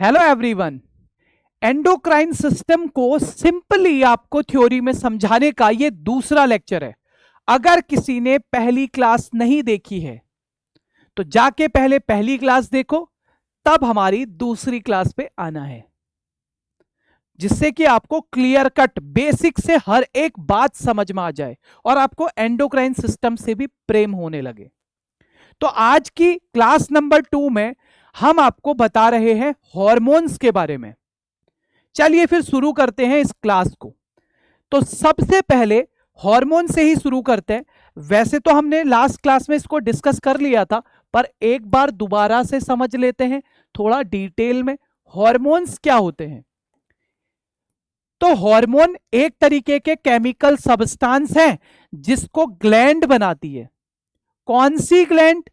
Hello everyone. Endocrine system को simply आपको theory में समझाने का ये दूसरा लेक्चर है। अगर किसी ने पहली क्लास नहीं देखी है तो जाके पहले पहली क्लास देखो, तब हमारी दूसरी क्लास पे आना है, जिससे कि आपको क्लियर कट बेसिक से हर एक बात समझ में आ जाए और आपको एंडोक्राइन सिस्टम से भी प्रेम होने लगे। तो आज की क्लास नंबर 2 में हम आपको बता रहे हैं हॉर्मोन्स के बारे में। चलिए फिर शुरू करते हैं इस क्लास को। तो सबसे पहले हार्मोन से ही शुरू करते हैं। वैसे तो हमने लास्ट क्लास में इसको डिस्कस कर लिया था, पर एक बार दोबारा से समझ लेते हैं थोड़ा डिटेल में हार्मोन्स क्या होते हैं। तो हार्मोन एक तरीके के केमिकल सब्सटेंस हैं जिसको ग्लैंड बनाती है। कौन सी ग्लैंड?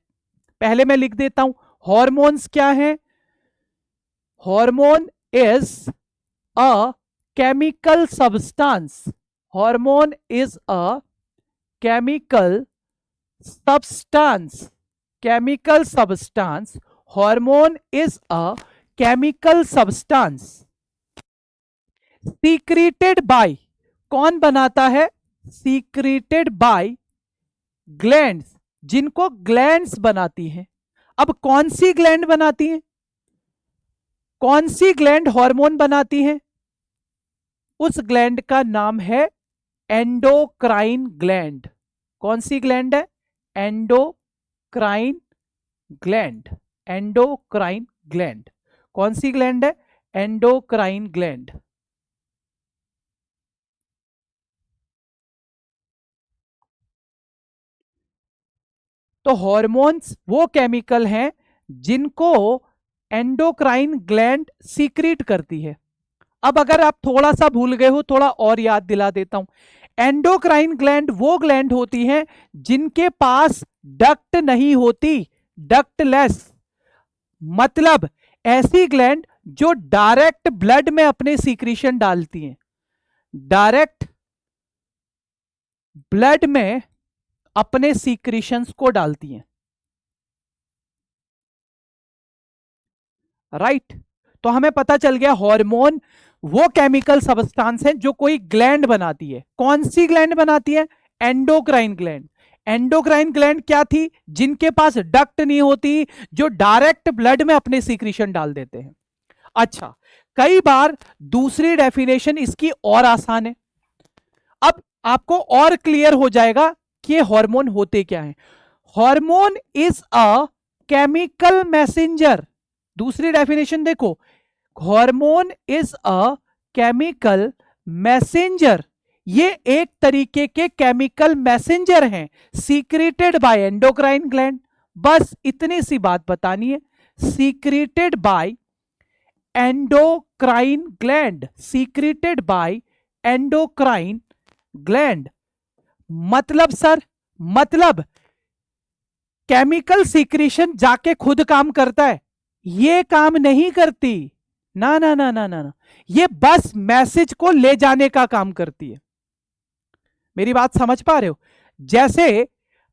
पहले मैं लिख देता हूं हार्मोन्स क्या है। Hormone is a chemical substance. Hormone is a chemical substance. Chemical substance. Hormone is a chemical substance. Secreted by, कौन बनाता है? Secreted by glands, जिनको ग्लैंड्स बनाती हैं। अब कौन सी ग्लैंड बनाती है? कौन सी ग्लैंड हार्मोन बनाती है? उस ग्लैंड का नाम है एंडोक्राइन ग्लैंड। कौन सी ग्लैंड है? Endocrine gland. एंडोक्राइन ग्लैंड कौन सी ग्लैंड है? Endocrine gland. तो हॉर्मोन्स वो केमिकल हैं जिनको एंडोक्राइन ग्लैंड सीक्रेट करती है। अब अगर आप थोड़ा सा भूल गए हो, थोड़ा और याद दिला देता हूं। एंडोक्राइन ग्लैंड वो ग्लैंड होती हैं जिनके पास डक्ट नहीं होती, डक्टलेस। मतलब ऐसी ग्लैंड जो डायरेक्ट ब्लड में अपने सीक्रेशन डालती हैं, डायरेक्ट ब्लड में अपने सीक्रेशंस को डालती हैं। राइट। तो हमें पता चल गया हार्मोन वो केमिकल सब्सटेंस है जो कोई ग्लैंड बनाती है। कौन सी ग्लैंड बनाती है? Endocrine gland. एंडोक्राइन ग्लैंड क्या थी? जिनके पास डक्ट नहीं होती, जो डायरेक्ट ब्लड में अपने सीक्रेशन डाल देते हैं। अच्छा, कई बार दूसरी डेफिनेशन इसकी और आसान है। अब आपको और क्लियर हो जाएगा कि ये हार्मोन होते क्या हैं। Hormone is a chemical messenger. दूसरी डेफिनेशन देखो, hormone is a chemical messenger. ये एक तरीके के केमिकल मैसेंजर हैं सीक्रेटेड बाय एंडोक्राइन ग्लैंड। बस इतनी सी बात बतानी है, secreted by endocrine gland. Secreted by endocrine gland मतलब सर, मतलब केमिकल सीक्रेशन जाके खुद काम करता है? ये काम नहीं करती। ना ना ना ना ना ना, ये बस मैसेज को ले जाने का काम करती है। मेरी बात समझ पा रहे हो? जैसे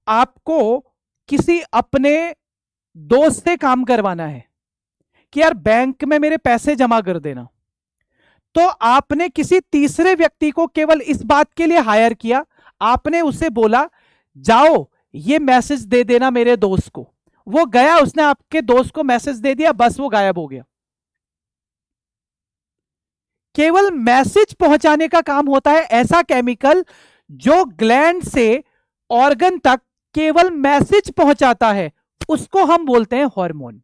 आपको किसी अपने दोस्त से काम करवाना है कि यार बैंक में मेरे पैसे जमा कर देना, तो आपने किसी तीसरे व्यक्ति को केवल इस बात के लिए हायर किया, आपने उसे बोला जाओ ये मैसेज दे देना मेरे दोस्त को। वो गया, उसने आपके दोस्त को मैसेज दे दिया, बस वो गायब हो गया। केवल मैसेज पहुंचाने का काम होता है ऐसा केमिकल जो ग्लैंड से ऑर्गन तक केवल मैसेज पहुंचाता है, उसको हम बोलते हैं हार्मोन।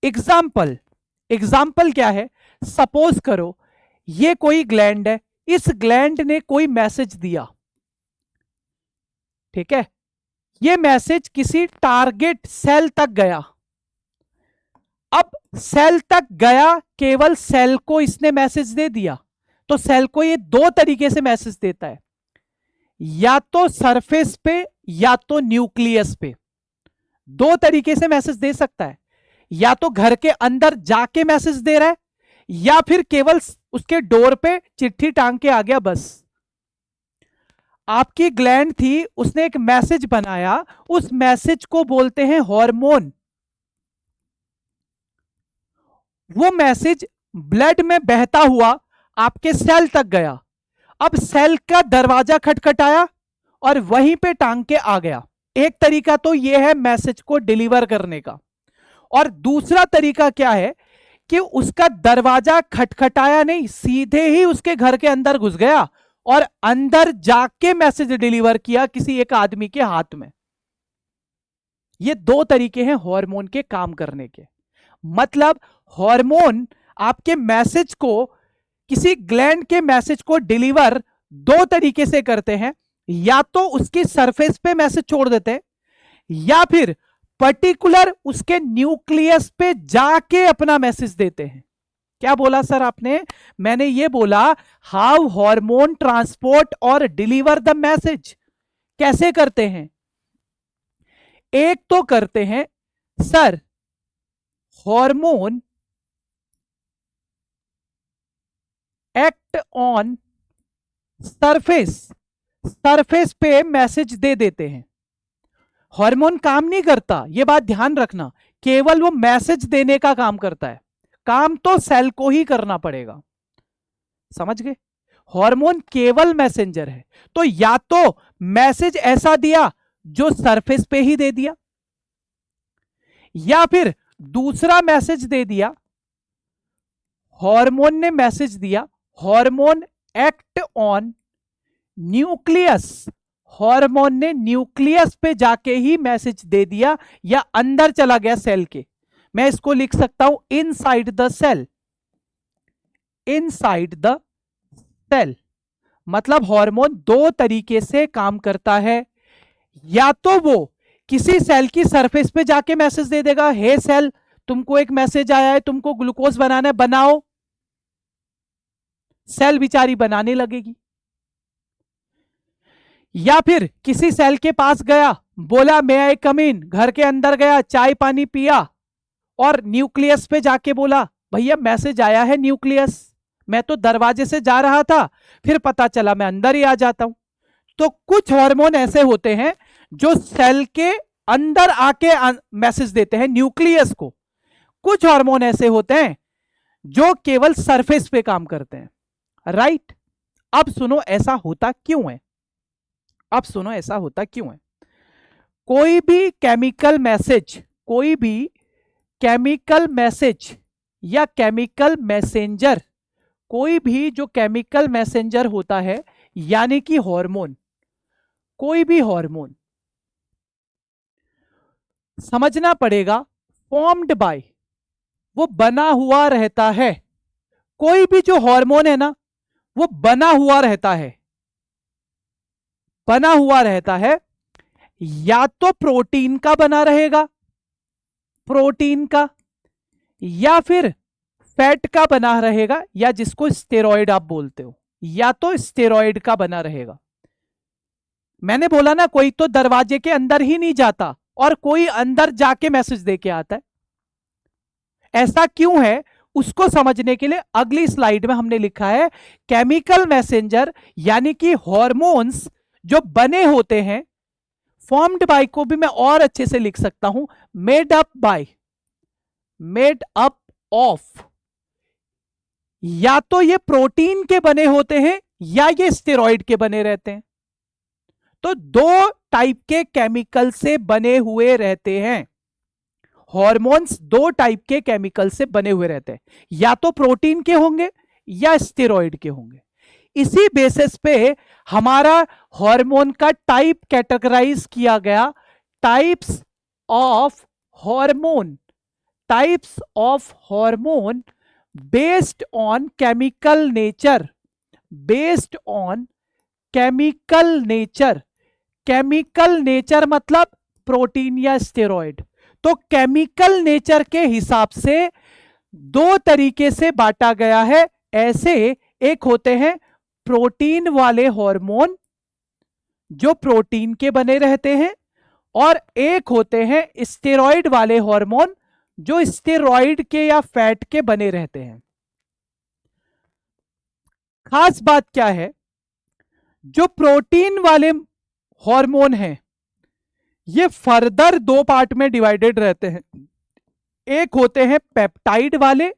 एग्जाम्पल, एग्जाम्पल क्या है? सपोज करो ये कोई ग्लैंड है, इस ग्लैंड ने कोई मैसेज दिया, ठीक है? ये मैसेज किसी टारगेट सेल तक गया। अब सेल तक गया, केवल सेल को इसने मैसेज दे दिया, तो सेल को ये दो तरीके से मैसेज देता है, या तो सरफेस पे या तो न्यूक्लियस पे। दो तरीके से मैसेज दे सकता है, या तो घर के अंदर जाके मैसेज दे रहा है, या फिर केवल उसके डोर पे चिट्ठी टांग के आ गया बस। आपकी ग्लैंड थी, उसने एक मैसेज बनाया, उस मैसेज को बोलते हैं हार्मोन। वो मैसेज ब्लड में बहता हुआ आपके सेल तक गया। अब सेल का दरवाजा खटखटाया और वहीं पे टांग के आ गया। एक तरीका तो यह है मैसेज को डिलीवर करने का, और दूसरा तरीका क्या है कि उसका दरवाजा खटखटाया नहीं, सीधे ही उसके घर के अंदर घुस गया और अंदर जाके मैसेज डिलीवर किया किसी एक आदमी के हाथ में। ये दो तरीके हैं हार्मोन के काम करने के। मतलब हार्मोन आपके मैसेज को, किसी ग्लैंड के मैसेज को डिलीवर दो तरीके से करते हैं। या तो उसकी सरफेस पे मैसेज छोड़ देते हैं, या फिर पर्टिकुलर उसके न्यूक्लियस पे जाके अपना मैसेज देते हैं। क्या बोला सर आपने? मैंने ये बोला हाउ हार्मोन ट्रांसपोर्ट और डिलीवर द मैसेज। कैसे करते हैं? एक तो करते हैं sir, hormone act on surface, surface पे मैसेज दे देते हैं। हार्मोन काम नहीं करता, यह बात ध्यान रखना, केवल वो मैसेज देने का काम करता है। काम तो सेल को ही करना पड़ेगा, समझ गए? हार्मोन केवल मैसेंजर है। तो या तो मैसेज ऐसा दिया जो सरफेस पे ही दे दिया, या फिर दूसरा मैसेज दे दिया, हार्मोन ने मैसेज दिया, hormone act on nucleus, hormone ने न्यूक्लियस पे जाके ही मैसेज दे दिया या अंदर चला गया सेल के। मैं इसको लिख सकता हूं inside the cell, inside the cell. मतलब हार्मोन दो तरीके से काम करता है। या तो वो किसी सेल की सरफेस पे जाके मैसेज दे देगा, हे सेल तुमको एक मैसेज आया है, तुमको ग्लूकोज बनाना है, बनाओ। सेल बिचारी बनाने लगेगी। या फिर किसी सेल के पास गया, बोला मैं आई कम इन, घर के अंदर गया, चाय पानी पिया और न्यूक्लियस पे जाके बोला भैया मैसेज आया है न्यूक्लियस, मैं तो दरवाजे से जा रहा था, फिर पता चला मैं अंदर ही आ जाता हूं। तो कुछ हार्मोन ऐसे होते हैं जो सेल के अंदर आके मैसेज देते हैं न्यूक्लियस को। कुछ हार्मोन ऐसे होते हैं जो केवल सरफेस पे काम करते हैं। राइट? अब सुनो ऐसा होता क्यों है, अब सुनो ऐसा होता क्यों है। कोई भी केमिकल मैसेज, कोई भी केमिकल मैसेज या केमिकल मैसेंजर, कोई भी जो केमिकल मैसेंजर होता है यानी कि हार्मोन, कोई भी हार्मोन, समझना पड़ेगा, फॉर्म्ड बाय, वो बना हुआ रहता है। कोई भी जो हार्मोन है ना वो बना हुआ रहता है, बना हुआ रहता है। या तो प्रोटीन का बना रहेगा, प्रोटीन का, या फिर फैट का बना रहेगा, या जिसको स्टेरॉइड आप बोलते हो, या तो स्टेरॉइड का बना रहेगा। मैंने बोला ना कोई तो दरवाजे के अंदर ही नहीं जाता और कोई अंदर जाके मैसेज दे के आता है। ऐसा क्यों है उसको समझने के लिए अगली स्लाइड में हमने लिखा है केमिकल मैसेंजर यानी कि हार्मोन्स जो बने होते हैं, फॉर्म्ड बाय को भी मैं और अच्छे से लिख सकता हूं made up by, made up of. या तो ये प्रोटीन के बने होते हैं या ये स्टेरॉइड के बने रहते हैं। तो दो टाइप के केमिकल से बने हुए रहते हैं हॉर्मोन्स, दो टाइप के केमिकल से बने हुए रहते हैं, या तो प्रोटीन के होंगे या स्टेरॉइड के होंगे। इसी बेसिस पे हमारा हार्मोन का टाइप कैटेगराइज किया गया, types of hormone, types of hormone based on chemical nature, based on chemical nature. Chemical nature मतलब प्रोटीन या स्टेरॉइड। तो केमिकल नेचर के हिसाब से दो तरीके से बांटा गया है। ऐसे एक होते हैं प्रोटीन वाले हार्मोन जो प्रोटीन के बने रहते हैं, और एक होते हैं स्टेरॉइड वाले हार्मोन जो स्टेरॉइड के या फैट के बने रहते हैं। खास बात क्या है, जो प्रोटीन वाले हार्मोन हैं ये फर्दर दो पार्ट में डिवाइडेड रहते हैं। एक होते हैं पेप्टाइड वाले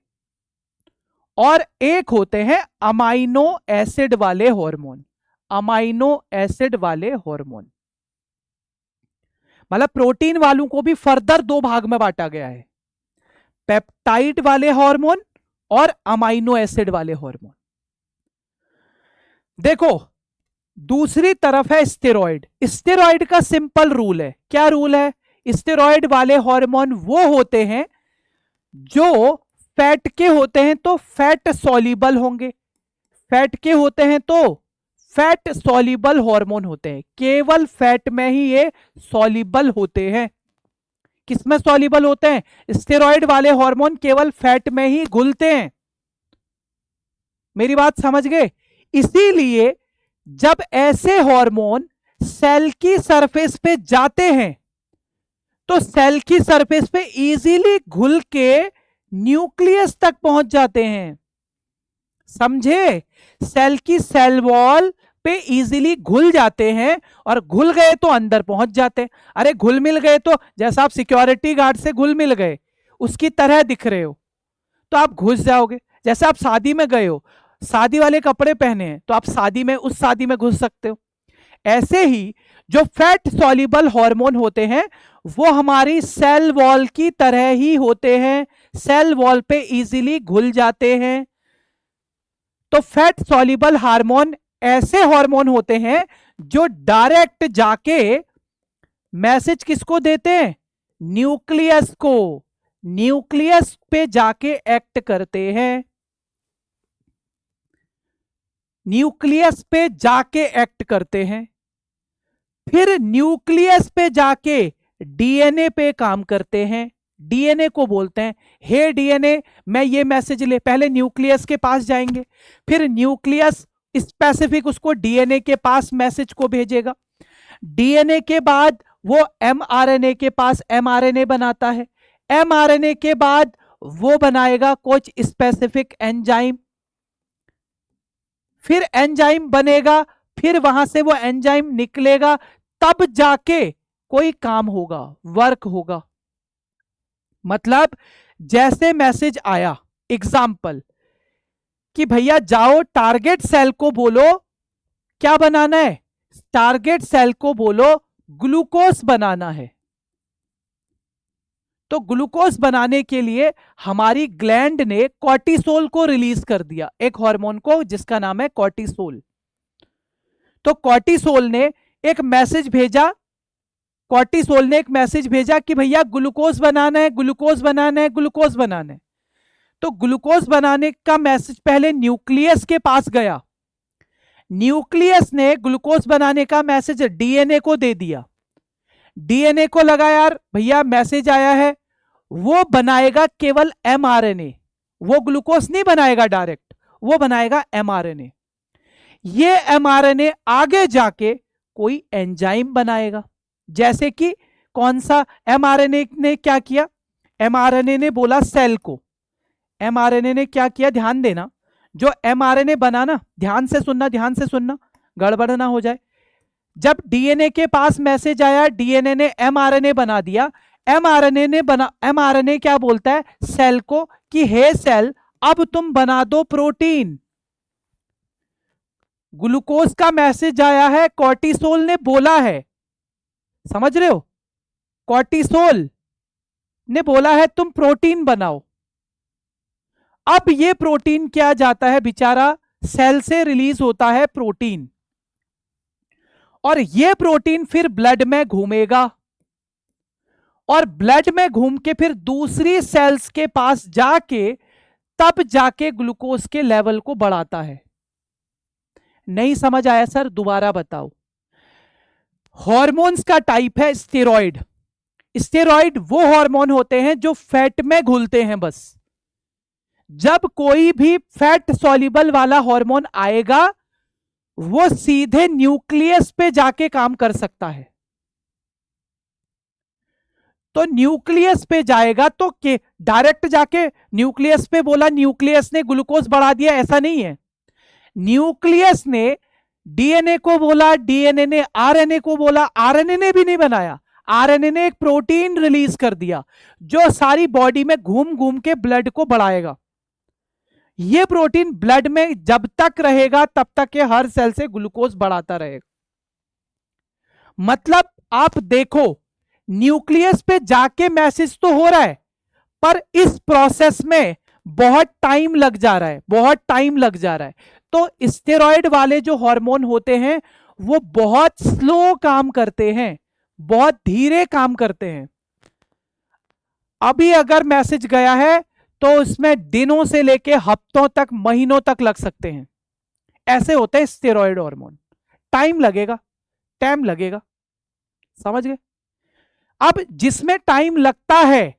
और एक होते हैं अमाइनो एसिड वाले हार्मोन। अमाइनो एसिड वाले हार्मोन मतलब प्रोटीन वालों को भी फर्दर दो भाग में बांटा गया है, पेप्टाइड वाले हार्मोन और अमाइनो एसिड वाले हार्मोन। देखो दूसरी तरफ है स्टेरॉइड। स्टेरॉइड का सिंपल रूल है। क्या रूल है? स्टेरॉइड वाले हार्मोन वो होते हैं जो फैट के होते हैं तो फैट सॉल्युबल होंगे, फैट के होते हैं तो फैट सॉल्युबल हार्मोन होते हैं। केवल फैट में ही ये सॉल्युबल होते हैं। किसमें सॉल्युबल होते हैं? स्टेरॉइड वाले हार्मोन केवल फैट में ही घुलते हैं। मेरी बात समझ गए? इसीलिए जब ऐसे हार्मोन सेल की सरफेस पे जाते हैं तो सेल की सरफेस पे इजीली घुल के न्यूक्लियस तक पहुंच जाते हैं। समझे? सेल की सेल वॉल पे इजीली घुल जाते हैं और घुल गए तो अंदर पहुंच जाते हैं। अरे घुल मिल गए तो जैसा आप सिक्योरिटी गार्ड से घुल मिल गए उसकी तरह दिख रहे हो तो आप घुस जाओगे। जैसे आप शादी में गए हो, शादी वाले कपड़े पहने हैं तो आप शादी में उस शादी में घुस सकते हो। ऐसे ही जो फैट सॉल्युबल हार्मोन होते हैं वो हमारी सेल वॉल की तरह ही होते हैं, सेल वॉल पे इजीली घुल जाते हैं। तो फैट सॉल्युबल हार्मोन ऐसे हार्मोन होते हैं जो डायरेक्ट जाके मैसेज किसको देते हैं? न्यूक्लियस को। न्यूक्लियस पे जाके एक्ट करते हैं, न्यूक्लियस पे जाके एक्ट करते हैं, फिर न्यूक्लियस पे जाके डीएनए पे काम करते हैं। डीएनए को बोलते हैं हे डीएनए मैं ये मैसेज ले, पहले न्यूक्लियस के पास जाएंगे, फिर न्यूक्लियस स्पेसिफिक उसको डीएनए के पास मैसेज को भेजेगा। डीएनए के बाद वो एमआरएनए के पास एमआरएनए बनाता है, एमआरएनए के बाद वो बनाएगा कुछ स्पेसिफिक एंजाइम, फिर एंजाइम बनेगा, फिर वहां से वो एंजाइम निकलेगा, तब जाके कोई काम होगा, वर्क होगा। मतलब जैसे मैसेज आया, एग्जाम्पल कि भैया जाओ टारगेट सेल को बोलो क्या बनाना है, टारगेट सेल को बोलो ग्लूकोज बनाना है। तो ग्लूकोज बनाने के लिए हमारी ग्लैंड ने कॉर्टिसोल को रिलीज कर दिया, एक हार्मोन को जिसका नाम है कॉर्टिसोल। तो कॉर्टिसोल ने एक मैसेज भेजा, कॉर्टिसोल ने एक मैसेज भेजा कि भैया ग्लूकोज बनाना है, ग्लूकोज बनाना है, ग्लूकोज बनाना है। तो ग्लूकोज बनाने का मैसेज पहले न्यूक्लियस के पास गया, न्यूक्लियस ने ग्लूकोज बनाने का मैसेज डीएनए को दे दिया। डीएनए को लगा यार भैया मैसेज आया है, वो बनाएगा केवल एमआरएनए, वो ग्लूकोज नहीं बनाएगा डायरेक्ट, वो बनाएगा एमआरएनए। ये एमआरएनए आगे जाके कोई एंजाइम बनाएगा। जैसे कि कौन सा? एमआरएनए ने क्या किया? एमआरएनए ने बोला सेल को, एमआरएनए ने क्या किया ध्यान देना, जो एमआरएनए बना ना, ध्यान से सुनना, ध्यान से सुनना, गड़बड़ ना हो जाए। जब डीएनए के पास मैसेज आया, डीएनए ने एमआरएनए बना दिया, एमआरएनए क्या बोलता है सेल को कि हे सेल अब तुम बना दो प्रोटीन। ग्लूकोज का मैसेज आया है, कॉर्टिसोल ने बोला है, समझ रहे हो, कॉर्टिसोल ने बोला है तुम प्रोटीन बनाओ। अब ये प्रोटीन क्या जाता है बेचारा, सेल से रिलीज होता है प्रोटीन, और ये प्रोटीन फिर ब्लड में घूमेगा और ब्लड में घूम के फिर दूसरी सेल्स के पास जाके तब जाके ग्लूकोज के लेवल को बढ़ाता है। नहीं समझ आया सर? दोबारा बताओ। हार्मोन्स का टाइप है स्टेरॉइड। स्टेरॉइड वो हार्मोन होते हैं जो फैट में घुलते हैं बस। जब कोई भी फैट सॉल्युबल वाला हार्मोन आएगा वो सीधे न्यूक्लियस पे जाके काम कर सकता है। तो न्यूक्लियस पे जाएगा तो डायरेक्ट जाके न्यूक्लियस पे बोला, न्यूक्लियस ने ग्लूकोज बढ़ा दिया, ऐसा नहीं है। न्यूक्लियस ने डीएनए को बोला, डीएनए ने आरएनए को बोला, आरएनए ने भी नहीं बनाया, आरएनए ने एक प्रोटीन रिलीज कर दिया जो सारी बॉडी में घूम घूम के ब्लड को बढ़ाएगा। ये प्रोटीन ब्लड में जब तक रहेगा तब तक ये हर सेल से ग्लूकोज बढ़ाता रहेगा। मतलब आप देखो, न्यूक्लियस पे जाके मैसेज तो हो रहा है, पर इस प्रोसेस में बहुत टाइम लग जा रहा है, बहुत टाइम लग जा रहा है। तो स्टेरॉइड वाले जो हार्मोन होते हैं वो बहुत स्लो काम करते हैं, बहुत धीरे काम करते हैं। अभी अगर मैसेज गया है तो उसमें दिनों से लेके हफ्तों तक, महीनों तक लग सकते हैं। ऐसे होते हैं स्टेरॉइड हार्मोन, टाइम लगेगा, टाइम लगेगा। समझ गए? अब जिसमें टाइम लगता है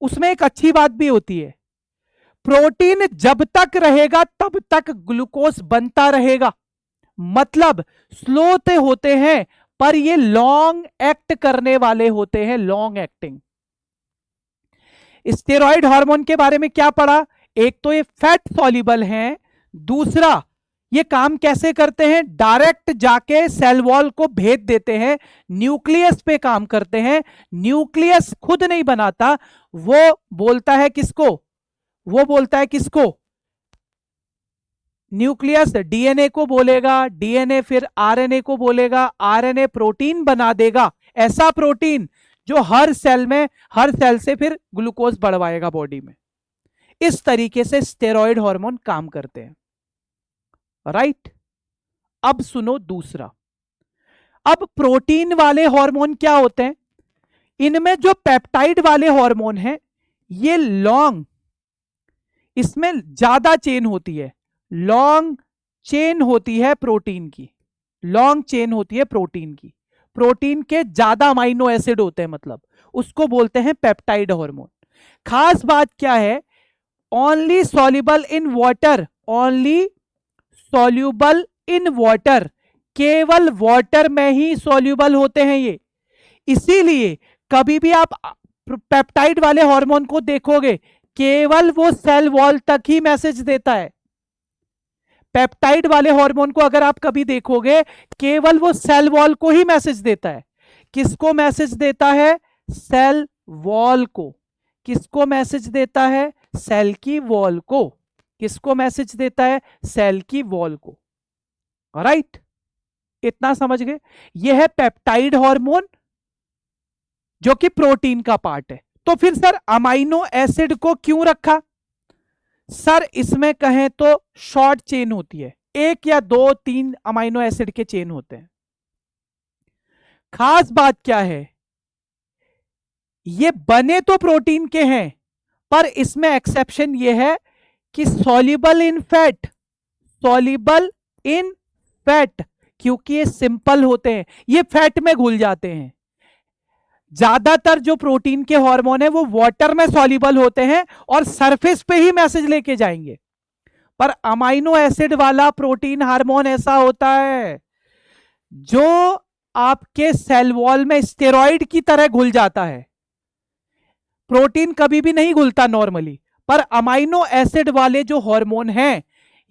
उसमें एक अच्छी बात भी होती है, प्रोटीन जब तक रहेगा तब तक ग्लूकोज बनता रहेगा। मतलब स्लो तो होते हैं पर ये लॉन्ग एक्ट करने वाले होते हैं, लॉन्ग एक्टिंग। स्टेरॉइड हार्मोन के बारे में क्या पढ़ा? एक तो ये फैट सॉल्युबल हैं, दूसरा ये काम कैसे करते हैं, डायरेक्ट जाके सेल वॉल को भेद देते हैं, न्यूक्लियस पे काम करते हैं। न्यूक्लियस खुद नहीं बनाता, वो बोलता है किसको, वो बोलता है किसको, न्यूक्लियस डीएनए को बोलेगा, डीएनए फिर आरएनए को बोलेगा, आरएनए प्रोटीन बना देगा, ऐसा प्रोटीन जो हर सेल में, हर सेल से फिर ग्लूकोज बढ़वाएगा बॉडी में। इस तरीके से स्टेरॉइड हार्मोन काम करते हैं। राइट? अब सुनो दूसरा। अब प्रोटीन वाले हार्मोन क्या होते हैं? इनमें जो पेप्टाइड वाले हार्मोन हैं ये लॉन्ग, इसमें ज्यादा चेन होती है, लॉन्ग चेन होती है प्रोटीन की, लॉन्ग चेन होती है प्रोटीन की, प्रोटीन के ज्यादा अमाइनो एसिड होते हैं, मतलब उसको बोलते हैं पेप्टाइड हार्मोन। खास बात क्या है, only soluble in water, only soluble in water, केवल वाटर में ही सॉल्युबल होते हैं ये। इसीलिए कभी भी आप पेप्टाइड वाले हार्मोन को देखोगे केवल वो सेल वॉल तक ही मैसेज देता है। पेप्टाइड वाले हार्मोन को अगर आप कभी देखोगे केवल वो सेल वॉल को ही मैसेज देता है। किसको मैसेज देता है? सेल वॉल को। किसको मैसेज देता है? सेल की वॉल को। किसको मैसेज देता है? सेल की वॉल को। राइट? इतना समझ गए? यह है पेप्टाइड हार्मोन जो कि प्रोटीन का पार्ट है। तो फिर सर अमाइनो एसिड को क्यों रखा? सर इसमें कहें तो शॉर्ट चेन होती है, एक या दो तीन अमाइनो एसिड के चेन होते हैं। खास बात क्या है, ये बने तो प्रोटीन के हैं पर इसमें एक्सेप्शन ये है कि soluble in fat, soluble in fat, क्योंकि ये सिंपल होते हैं, ये फैट में घुल जाते हैं। ज्यादातर जो प्रोटीन के हार्मोन है वो वाटर में सॉल्युबल होते हैं और सरफेस पे ही मैसेज लेके जाएंगे। पर अमाइनो एसिड वाला प्रोटीन हार्मोन ऐसा होता है जो आपके सेल वॉल में स्टेरॉइड की तरह घुल जाता है। प्रोटीन कभी भी नहीं घुलता नॉर्मली, पर अमाइनो एसिड वाले जो हार्मोन हैं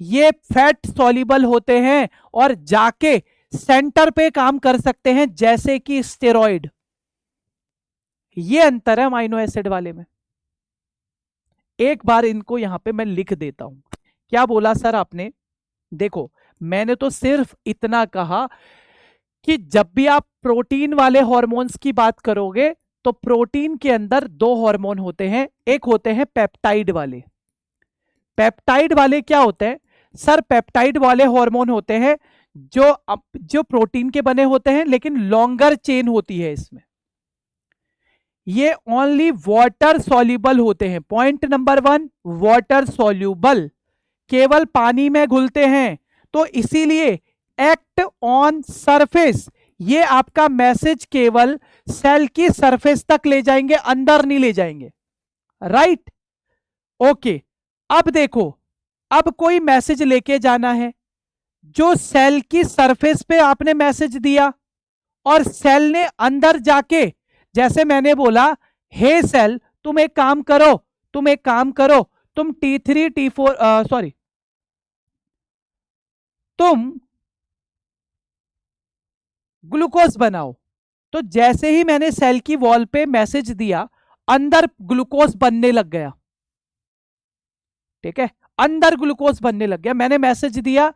ये फैट सॉल्युबल होते हैं और जाके सेंटर पे काम कर सकते हैं जैसे कि स्टेरॉइड। ये अंतर है अमाइनो एसिड वाले में। एक बार इनको यहां पे मैं लिख देता हूं। क्या बोला सर आपने? देखो मैंने तो सिर्फ इतना कहा कि जब भी आप प्रोटीन वाले हार्मोन्स की बात करोगे तो प्रोटीन के अंदर दो हार्मोन होते हैं, एक होते हैं पेप्टाइड वाले। पेप्टाइड वाले क्या होते हैं? सर पेप्टाइड वाले हार्मोन होते हैं जो प्रोटीन के बने होते हैं लेकिन लॉन्गर चेन होती है इसमें। ये ओनली वाटर सॉल्युबल होते हैं। पॉइंट नंबर 1, वाटर सॉल्युबल, केवल पानी में घुलते हैं। तो इसीलिए एक्ट ऑन सरफेस, ये आपका मैसेज केवल सेल की सरफेस तक ले जाएंगे, अंदर नहीं ले जाएंगे। राइट? ओके। अब देखो, अब कोई मैसेज लेके जाना है, जो सेल की सरफेस पे आपने मैसेज दिया और सेल ने अंदर जाके, जैसे मैंने बोला हे सेल तुम एक काम करो, तुम एक काम करो, तुम T3 T4 सॉरी, तुम ग्लूकोज बनाओ। तो जैसे ही मैंने सेल की वॉल पे मैसेज दिया अंदर ग्लूकोज बनने लग गया। ठीक है? अंदर ग्लूकोज बनने लग गया। मैंने मैसेज दिया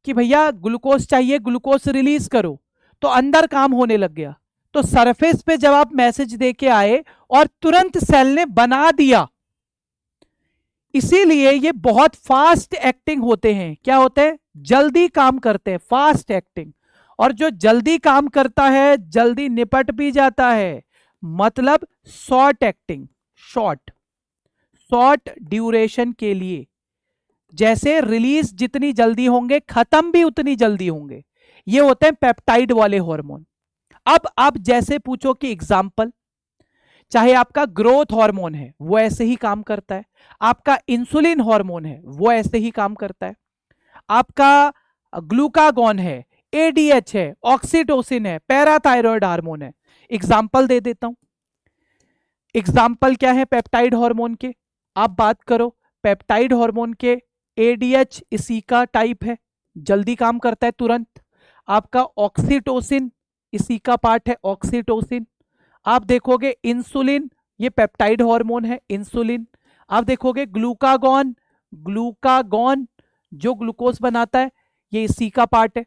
कि भैया ग्लूकोज चाहिए, ग्लूकोज रिलीज करो, तो अंदर काम होने लग गया। तो सरफेस पे जब आप मैसेज दे के आए और तुरंत सेल ने बना दिया, इसीलिए ये बहुत फास्ट एक्टिंग होते हैं। क्या होते हैं? जल्दी काम करते हैं, फास्ट एक्टिंग। और जो जल्दी काम करता है जल्दी निपट भी जाता है, मतलब short acting, short short duration के लिए। जैसे रिलीज जितनी जल्दी होंगे खत्म भी उतनी जल्दी होंगे। ये होते हैं पेप्टाइड वाले हार्मोन। अब आप जैसे पूछो कि एग्जाम्पल, चाहे आपका ग्रोथ हार्मोन है वो ऐसे ही काम करता है, आपका इंसुलिन हार्मोन है वो ऐसे ही काम करता है, आपका ग्लूकागॉन है, एडीएच है, ऑक्सीटोसिन है, पैराथायरॉयड हार्मोन है। एग्जाम्पल दे देता हूं। एग्जाम्पल क्या है पेप्टाइड हार्मोन के? आप बात करो पेप्टाइड हार्मोन के, एडीएच इसी का टाइप है, जल्दी काम करता है तुरंत। आपका ऑक्सीटोसिन इसी का पार्ट है, ऑक्सीटोसिन। आप देखोगे इंसुलिन, ये पेप्टाइड हार्मोन है, इंसुलिन। आप देखोगे ग्लूकागॉन, ग्लूकागॉन जो ग्लूकोज बनाता है ये इसी का पार्ट है।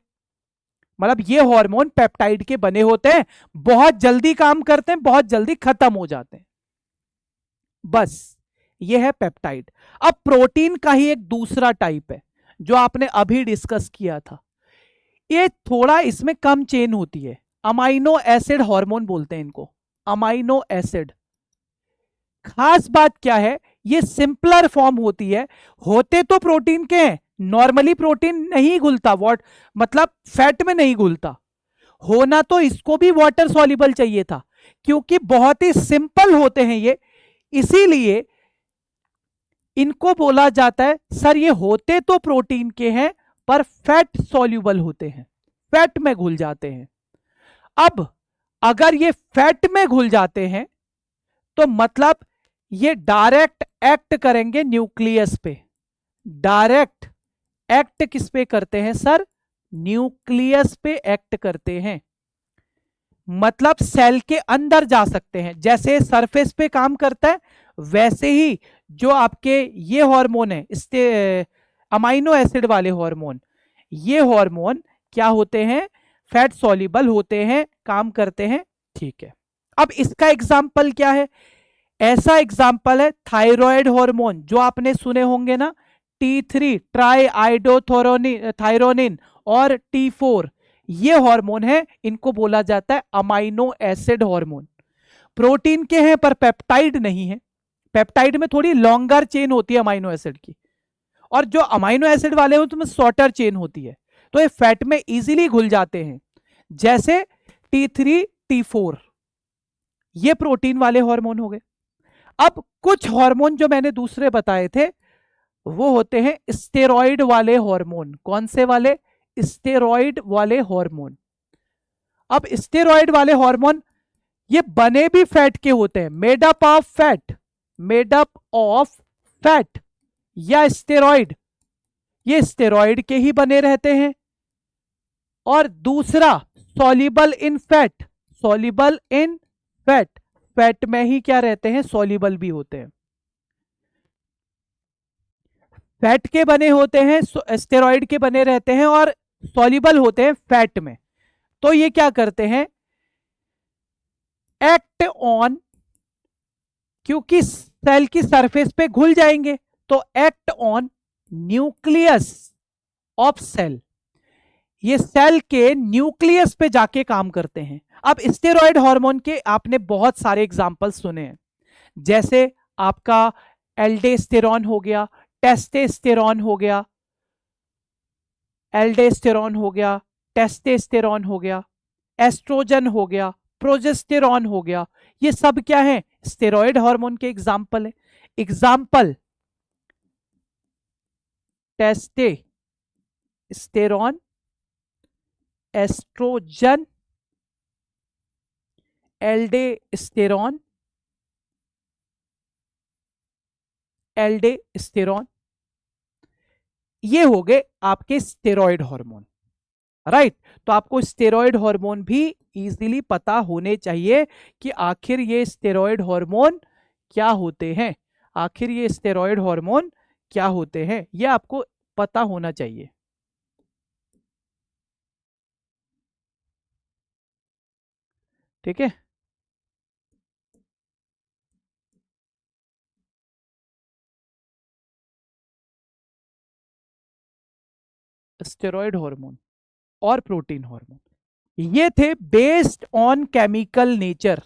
मतलब ये हार्मोन पेप्टाइड के बने होते हैं, बहुत जल्दी काम करते हैं, बहुत जल्दी खत्म हो जाते हैं। बस ये है पेप्टाइड। अब प्रोटीन का ही एक दूसरा टाइप है जो आपने अभी डिस्कस किया था, ये थोड़ा इसमें कम चेन होती है, अमाइनो एसिड हार्मोन बोलते हैं इनको, अमाइनो एसिड। खास बात क्या है, ये सिंपलर फॉर्म होती है। होते तो प्रोटीन के हैं, नॉर्मली प्रोटीन नहीं घुलता, वॉट मतलब फैट में नहीं घुलता। होना तो इसको भी वाटर सॉल्युबल चाहिए था, क्योंकि बहुत ही सिंपल होते हैं ये, इसीलिए इनको बोला जाता है सर ये होते तो प्रोटीन के हैं पर फैट सॉल्युबल होते हैं, फैट में घुल जाते हैं। अब अगर ये फैट में घुल जाते हैं तो मतलब ये डायरेक्ट एक्ट करेंगे न्यूक्लियस पे। डायरेक्ट एक्ट किस पे करते हैं सर? न्यूक्लियस पे एक्ट करते हैं, मतलब सेल के अंदर जा सकते हैं। जैसे सरफेस पे काम करता है वैसे ही जो आपके ये हार्मोन है, इससे अमाइनो एसिड वाले हार्मोन, ये हार्मोन क्या होते हैं? फैट सॉल्युबल होते हैं, काम करते हैं। ठीक है, अब इसका एग्जाम्पल क्या है? ऐसा एग्जाम्पल है थायराइड हार्मोन, जो आपने सुने होंगे ना, T3 ट्राई आइडोथायरोनिन और T4, ये हार्मोन है, इनको बोला जाता है अमाइनो एसिड हार्मोन। प्रोटीन के हैं पर पेप्टाइड नहीं है, पेप्टाइड में थोड़ी लॉन्गर चेन होती है अमाइनो एसिड की, और जो अमाइनो एसिड वाले हैं उसमें शॉर्टर चेन होती है, तो ये फैट में इजीली घुल जाते हैं। जैसे T3 T4 ये प्रोटीन वाले हार्मोन हो गए। अब कुछ हार्मोन जो मैंने दूसरे बताए थे वो होते हैं स्टेरॉइड वाले हार्मोन। कौन से वाले? स्टेरॉइड वाले हार्मोन। अब स्टेरॉइड वाले हार्मोन ये बने भी फैट के होते हैं, made up of fat, made up of fat या स्टेरॉइड, ये स्टेरॉइड के ही बने रहते हैं। और दूसरा soluble in fat, soluble in fat, fat में ही क्या रहते हैं? सॉल्युबल भी होते हैं, फैट के बने होते हैं, स्टेरॉइड के बने रहते हैं और सॉल्युबल होते हैं फैट में। तो ये क्या करते हैं? एक्ट ऑन, क्योंकि सेल की सरफेस पे घुल जाएंगे तो act on nucleus of cell, ये सेल के न्यूक्लियस पे जाके काम करते हैं। अब स्टेरॉइड हार्मोन के आपने बहुत सारे एग्जांपल सुने हैं, जैसे आपका एल्डोस्टेरॉन हो गया, टेस्टोस्टेरॉन हो गया, एल्डोस्टेरॉन हो गया, टेस्टोस्टेरॉन हो गया, एस्ट्रोजन हो गया, प्रोजेस्टेरॉन हो गया, ये सब क्या है? स्टेरॉइड हार्मोन के एग्जाम्पल है। Example testosterone, oestrogen, aldosterone, aldosterone, ये हो गए आपके स्टेरॉइड हार्मोन, राइट। तो आपको स्टेरॉइड हार्मोन भी इजीली पता होने चाहिए कि आखिर ये स्टेरॉइड हार्मोन क्या होते हैं, आखिर ये स्टेरॉइड हार्मोन क्या होते हैं, ये आपको पता होना चाहिए। ठीक है। स्टेरॉयड हार्मोन और प्रोटीन हार्मोन, ये थे बेस्ड ऑन केमिकल नेचर।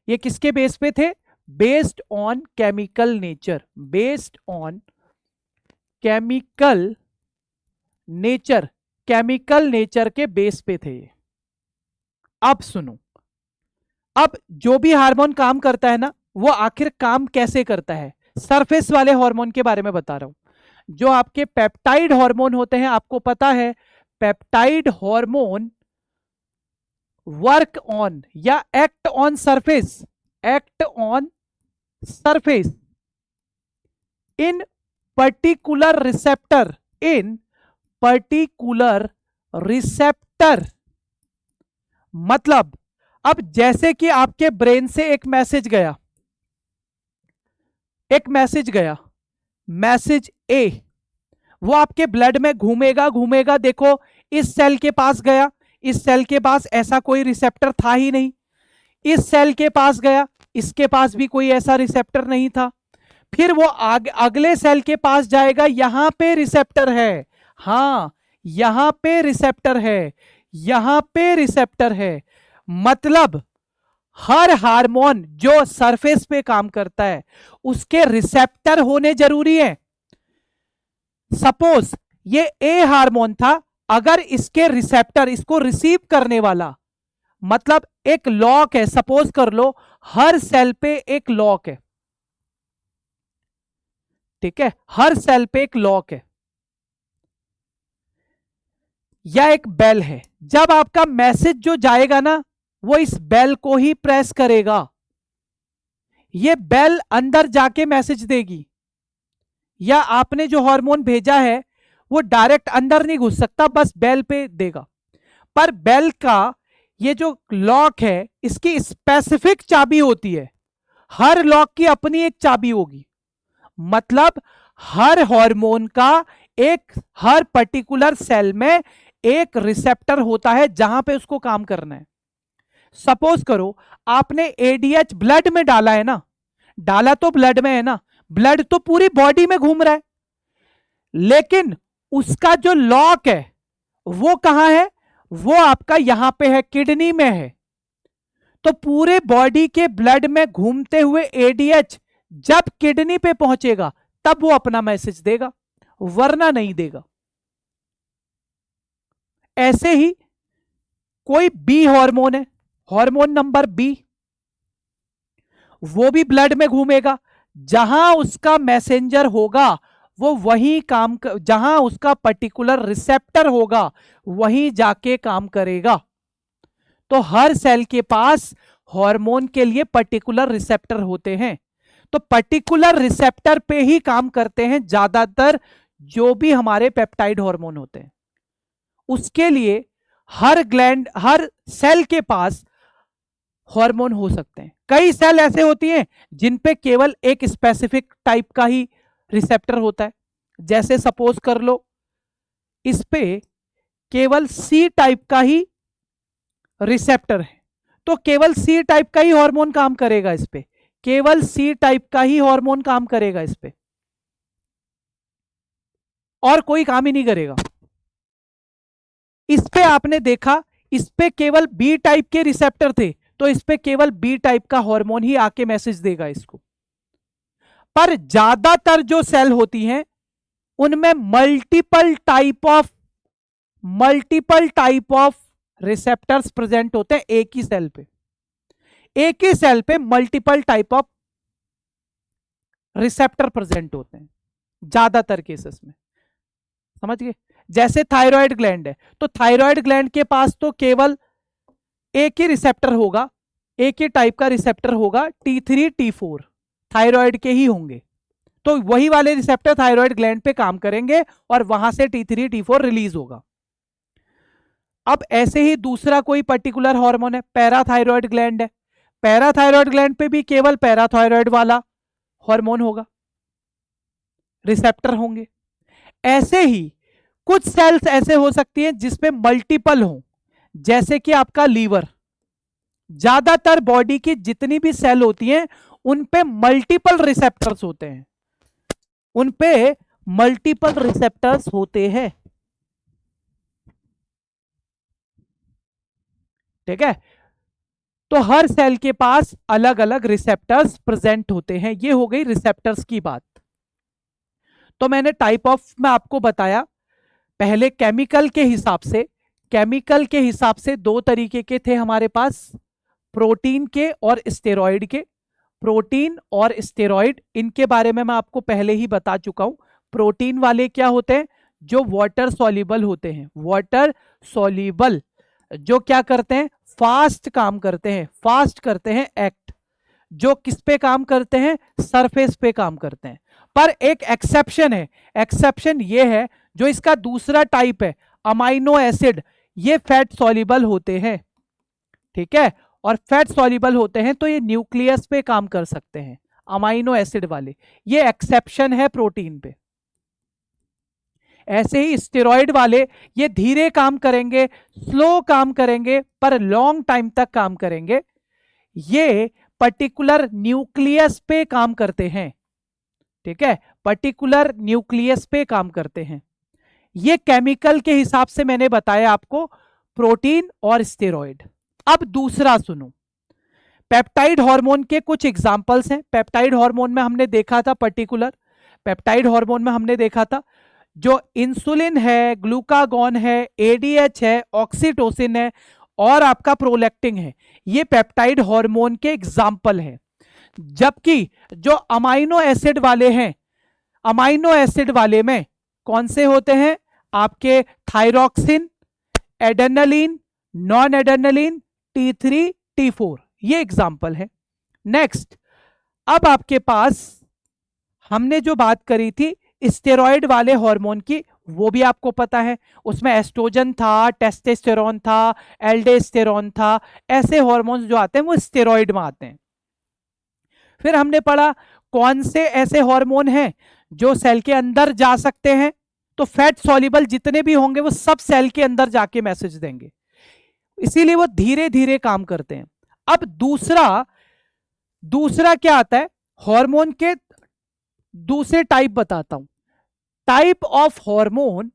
ये किसके बेस पे थे? Based on chemical nature, based on chemical nature, chemical nature के बेस पे थे ये। अब सुनो, अब जो भी हार्मोन काम करता है ना, वो आखिर काम कैसे करता है? सरफेस वाले हार्मोन के बारे में बता रहा हूं। जो आपके पेप्टाइड हार्मोन होते हैं, आपको पता है पेप्टाइड हार्मोन वर्क ऑन या act on surface, act on surface in particular receptor, in particular receptor. मतलब अब जैसे कि आपके ब्रेन से एक मैसेज गया, एक मैसेज गया, मैसेज ए, वो आपके ब्लड में घूमेगा घूमेगा, देखो इस सेल के पास गया, इस सेल के पास ऐसा कोई रिसेप्टर था ही नहीं, इस सेल के पास गया, इसके पास भी कोई ऐसा रिसेप्टर नहीं था, फिर वो अगले सेल के पास जाएगा, यहां पे रिसेप्टर है, हां यहां पे रिसेप्टर है, यहां पे रिसेप्टर है। मतलब हर हार्मोन जो सरफेस पे काम करता है उसके रिसेप्टर होने जरूरी है। सपोज ये ए हार्मोन था, अगर इसके रिसेप्टर, इसको रिसीव करने वाला, मतलब एक लॉक है, सपोज कर लो हर सेल पे एक लॉक है, ठीक है, हर सेल पे एक लॉक है या एक बेल है। जब आपका मैसेज जो जाएगा ना, वो इस बेल को ही प्रेस करेगा, ये बेल अंदर जाके मैसेज देगी, या आपने जो हार्मोन भेजा है वो डायरेक्ट अंदर नहीं घुस सकता, बस बेल पे देगा। पर बेल का ये जो लॉक है, इसकी स्पेसिफिक चाबी होती है, हर लॉक की अपनी एक चाबी होगी। मतलब हर हार्मोन का एक, हर पर्टिकुलर सेल में एक रिसेप्टर होता है जहां पे उसको काम करना है। सपोज करो आपने एडीएच ब्लड में डाला है ना, डाला तो ब्लड में है ना, ब्लड तो पूरी बॉडी में घूम रहा है, लेकिन उसका जो लॉक है वो कहां है? वो आपका यहां पे है, किडनी में है। तो पूरे बॉडी के ब्लड में घूमते हुए एडीएच जब किडनी पे पहुंचेगा तब वो अपना मैसेज देगा, वरना नहीं देगा। ऐसे ही कोई बी हार्मोन है, हार्मोन नंबर बी, वो भी ब्लड में घूमेगा, जहां उसका मैसेंजर होगा वो वही काम जहां उसका पर्टिकुलर रिसेप्टर होगा वहीं जाके काम करेगा। तो हर सेल के पास हार्मोन के लिए पर्टिकुलर रिसेप्टर होते हैं, तो पर्टिकुलर रिसेप्टर पे ही काम करते हैं ज्यादातर जो भी हमारे पेप्टाइड हार्मोन होते हैं। उसके लिए हर ग्लैंड, हर सेल के पास हार्मोन हो सकते हैं। कई सेल ऐसे होती हैं जिन पे केवल एक स्पेसिफिक टाइप का ही रिसेप्टर होता है, जैसे सपोज कर लो इस पे केवल सी टाइप का ही रिसेप्टर है, तो केवल सी टाइप का ही हार्मोन काम करेगा इस पे, केवल सी टाइप का ही हार्मोन काम करेगा इस पे, और कोई काम ही नहीं करेगा। इस पे आपने देखा, इस पे केवल बी टाइप के रिसेप्टर थे, तो इस पे केवल बी टाइप का हार्मोन ही आके मैसेज देगा इसको। पर ज्यादातर जो सेल होती हैं उनमें multiple type of receptors present होते हैं एक ही सेल पे, एक ही सेल पे multiple type of receptor present होते हैं ज्यादातर केसेस में, समझ गए? जैसे थायराइड ग्लैंड है, तो थायराइड ग्लैंड के पास तो केवल एक ही रिसेप्टर होगा, एक ही टाइप का रिसेप्टर होगा, T3 T4 थायराइड के ही होंगे, तो वही वाले रिसेप्टर थायराइड ग्लैंड पे काम करेंगे और वहां से T3 T4 रिलीज होगा। अब ऐसे ही दूसरा कोई पर्टिकुलर हार्मोन है, पैराथायराइड ग्लैंड है, पैराथायराइड ग्लैंड पे भी केवल पैराथायराइड वाला हार्मोन होगा, रिसेप्टर होंगे। ऐसे ही कुछ सेल्स ऐसे हो सकती हैं जिसपे मल्टीपल हो, जैसे कि आपका लीवर। ज्यादातर बॉडी की जितनी भी सेल होती हैं उन पे मल्टीपल रिसेप्टर्स होते हैं, उन पे मल्टीपल रिसेप्टर्स होते हैं। ठीक है, तो हर सेल के पास अलग अलग रिसेप्टर्स प्रेजेंट होते हैं। ये हो गई रिसेप्टर्स की बात। तो मैंने टाइप ऑफ में आपको बताया, पहले केमिकल के हिसाब से, केमिकल के हिसाब से दो तरीके के थे हमारे पास, प्रोटीन के और स्टेरॉइड के। प्रोटीन और स्टेरॉइड, इनके बारे में मैं आपको पहले ही बता चुका हूं। प्रोटीन वाले क्या होते हैं? जो वाटर सॉल्युबल होते हैं, वाटर सॉल्युबल, जो क्या करते हैं? फास्ट काम करते हैं, फास्ट करते हैं एक्ट। जो किस पे काम करते हैं? सरफेस पे काम करते हैं। पर एक एक्सेप्शन है, एक्सेप्शन ये है, जो इसका दूसरा टाइप है अमाइनो एसिड, ये फैट सॉल्युबल होते हैं। ठीक है, और फैट सॉल्युबल होते हैं तो ये न्यूक्लियस पे काम कर सकते हैं, अमाइनो एसिड वाले। ये एक्सेप्शन है प्रोटीन पे। ऐसे ही स्टेरॉइड वाले, ये धीरे काम करेंगे, स्लो काम करेंगे, पर लॉन्ग टाइम तक काम करेंगे। ये पर्टिकुलर न्यूक्लियस पे काम करते हैं। ठीक है, पर्टिकुलर न्यूक्लियस पे काम करते हैं। ये केमिकल के हिसाब से मैंने बताया आपको, प्रोटीन और स्टेरॉइड। अब दूसरा सुनो, पेप्टाइड हार्मोन के कुछ एग्जाम्पल्स हैं। पेप्टाइड हार्मोन में हमने देखा था, पर्टिकुलर पेप्टाइड हार्मोन में हमने देखा था जो इंसुलिन है, ग्लूकागॉन है, एडीएच है, ऑक्सीटोसिन है और आपका प्रोलैक्टिन है, ये पेप्टाइड हार्मोन के एग्जाम्पल हैं। जबकि जो अमाइनो एसिड वाले हैं, अमाइनो एसिड वाले में कौन से होते हैं? आपके थायरॉक्सिन, एडेनलिन, नॉन एडेनलिन, T3, T4, ये एग्जाम्पल है। नेक्स्ट, अब आपके पास हमने जो बात करी थी स्टेरॉइड वाले हार्मोन की, वो भी आपको पता है, उसमें एस्ट्रोजन था, टेस्टोस्टेरोन था, एल्डोस्टेरोन था। ऐसे हार्मोन्स जो आते हैं वो स्टेरॉइड में आते हैं। फिर हमने पढ़ा कौन से ऐसे हार्मोन हैं जो सेल के अंदर जा सकते हैं, तो फैट सॉल्युबल जितने भी होंगे वो सब सेल के अंदर जाके मैसेज देंगे, इसीलिए वो धीरे धीरे काम करते हैं। अब दूसरा, दूसरा क्या आता है? हार्मोन के दूसरे टाइप बताता हूं। Type of hormone,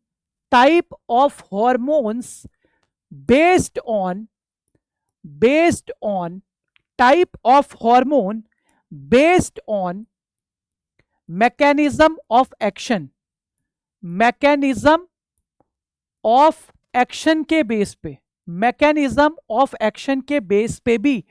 type of hormones based on, based on, type of hormone based on mechanism of action, mechanism of action के बेस पे, मैकेनिज्म ऑफ एक्शन के बेस पे भी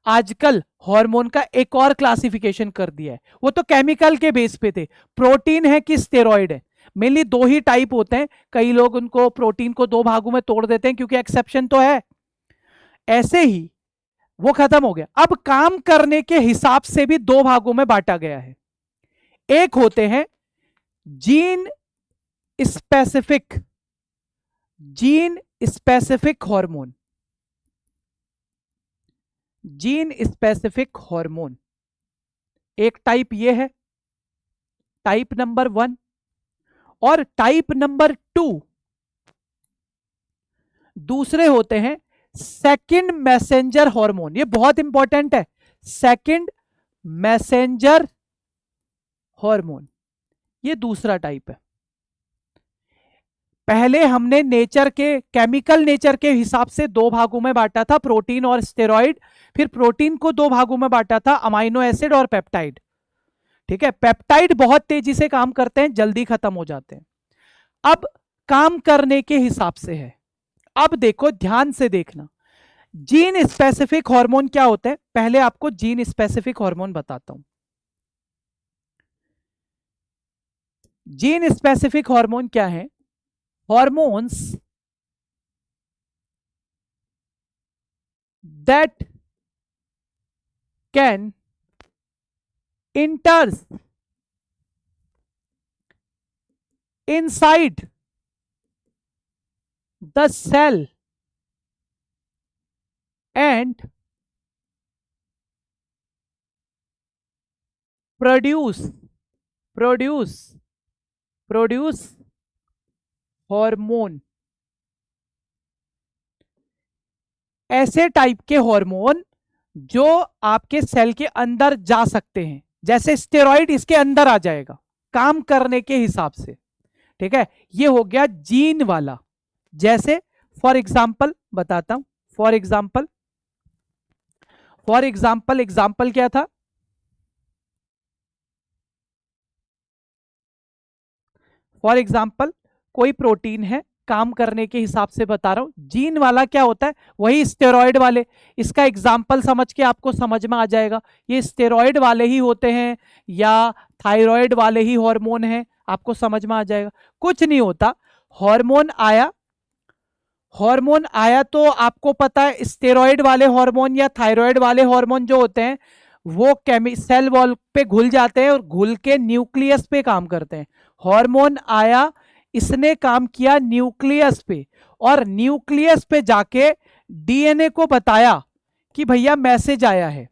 आजकल हार्मोन का एक और क्लासिफिकेशन कर दिया है। वो तो केमिकल के बेस पे थे, प्रोटीन है कि स्टेरॉइड है। मेनली दो ही टाइप होते हैं, कई लोग उनको प्रोटीन को दो भागों में तोड़ देते हैं क्योंकि एक्सेप्शन तो है। ऐसे ही वो खत्म हो गया। अब काम करने के हिसाब से भी दो भागों में बांटा गया है। एक होते हैं gene specific, gene specific hormone, gene specific hormone एक टाइप ये है, टाइप नंबर 1। और टाइप नंबर 2 दूसरे होते हैं सेकंड मैसेंजर हार्मोन। ये बहुत इंपॉर्टेंट है, सेकंड मैसेंजर हार्मोन, ये दूसरा टाइप है। पहले हमने नेचर के, केमिकल नेचर के हिसाब से दो भागों में बांटा था, प्रोटीन और स्टेरॉइड। फिर प्रोटीन को दो भागों में बांटा था, अमाइनो एसिड और पेप्टाइड। ठीक है, पेप्टाइड बहुत तेजी से काम करते हैं, जल्दी खत्म हो जाते हैं। अब काम करने के हिसाब से है। अब देखो, ध्यान से देखना, जीन स्पेसिफिक हार्मोन क्या होते हैं? पहले आपको जीन स्पेसिफिक हार्मोन बताता हूं। जीन स्पेसिफिक हार्मोन क्या है? Hormones that can enters inside the cell and produce produce hormone, ऐसे टाइप के हार्मोन जो आपके सेल के अंदर जा सकते हैं, जैसे स्टेरॉइड इसके अंदर आ जाएगा काम करने के हिसाब से। ठीक है, ये हो गया जीन वाला। जैसे फॉर एग्जाम्पल बताता हूं, फॉर एग्जाम्पल एग्जाम्पल क्या था? फॉर एग्जाम्पल कोई प्रोटीन है, काम करने के हिसाब से बता रहा हूं। जीन वाला क्या होता है? वही स्टेरॉइड वाले। इसका एग्जाम्पल समझ के आपको समझ में आ जाएगा, ये स्टेरॉइड वाले ही होते हैं या थायराइड वाले ही हार्मोन हैं, आपको समझ में आ जाएगा। कुछ नहीं होता, हार्मोन आया तो आपको पता है स्टेरॉइड वाले हार्मोन या थायराइड वाले हार्मोन जो होते हैं वो सेल वॉल पे घुल जाते हैं और घुल के न्यूक्लियस पे काम करते हैं। हार्मोन आया, इसने काम किया न्यूक्लियस पे, और न्यूक्लियस पे जाके डीएनए को बताया कि भैया मैसेज आया है।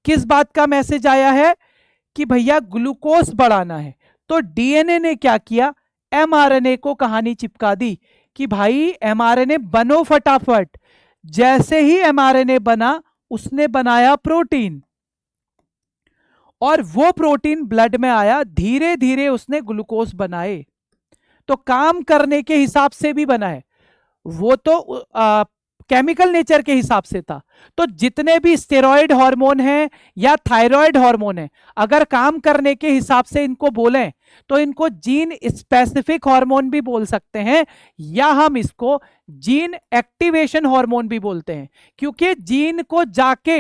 किस बात का मैसेज आया है? कि भैया ग्लूकोज बढ़ाना है। तो डीएनए ने क्या किया? एमआरएनए को कहानी चिपका दी कि भाई एमआरएनए बनो फटाफट। जैसे ही एमआरएनए बना, उसने बनाया प्रोटीन, और वो प्रोटीन ब्लड में आया, धीरे धीरे उसने ग्लूकोज बनाए। तो काम करने के हिसाब से भी बना है, वो तो केमिकल नेचर के हिसाब से था। तो जितने भी स्टेरॉइड हार्मोन हैं या थायराइड हार्मोन हैं, अगर काम करने के हिसाब से इनको बोलें तो इनको जीन स्पेसिफिक हार्मोन भी बोल सकते हैं, या हम इसको जीन एक्टिवेशन हार्मोन भी बोलते हैं, क्योंकि जीन को जाके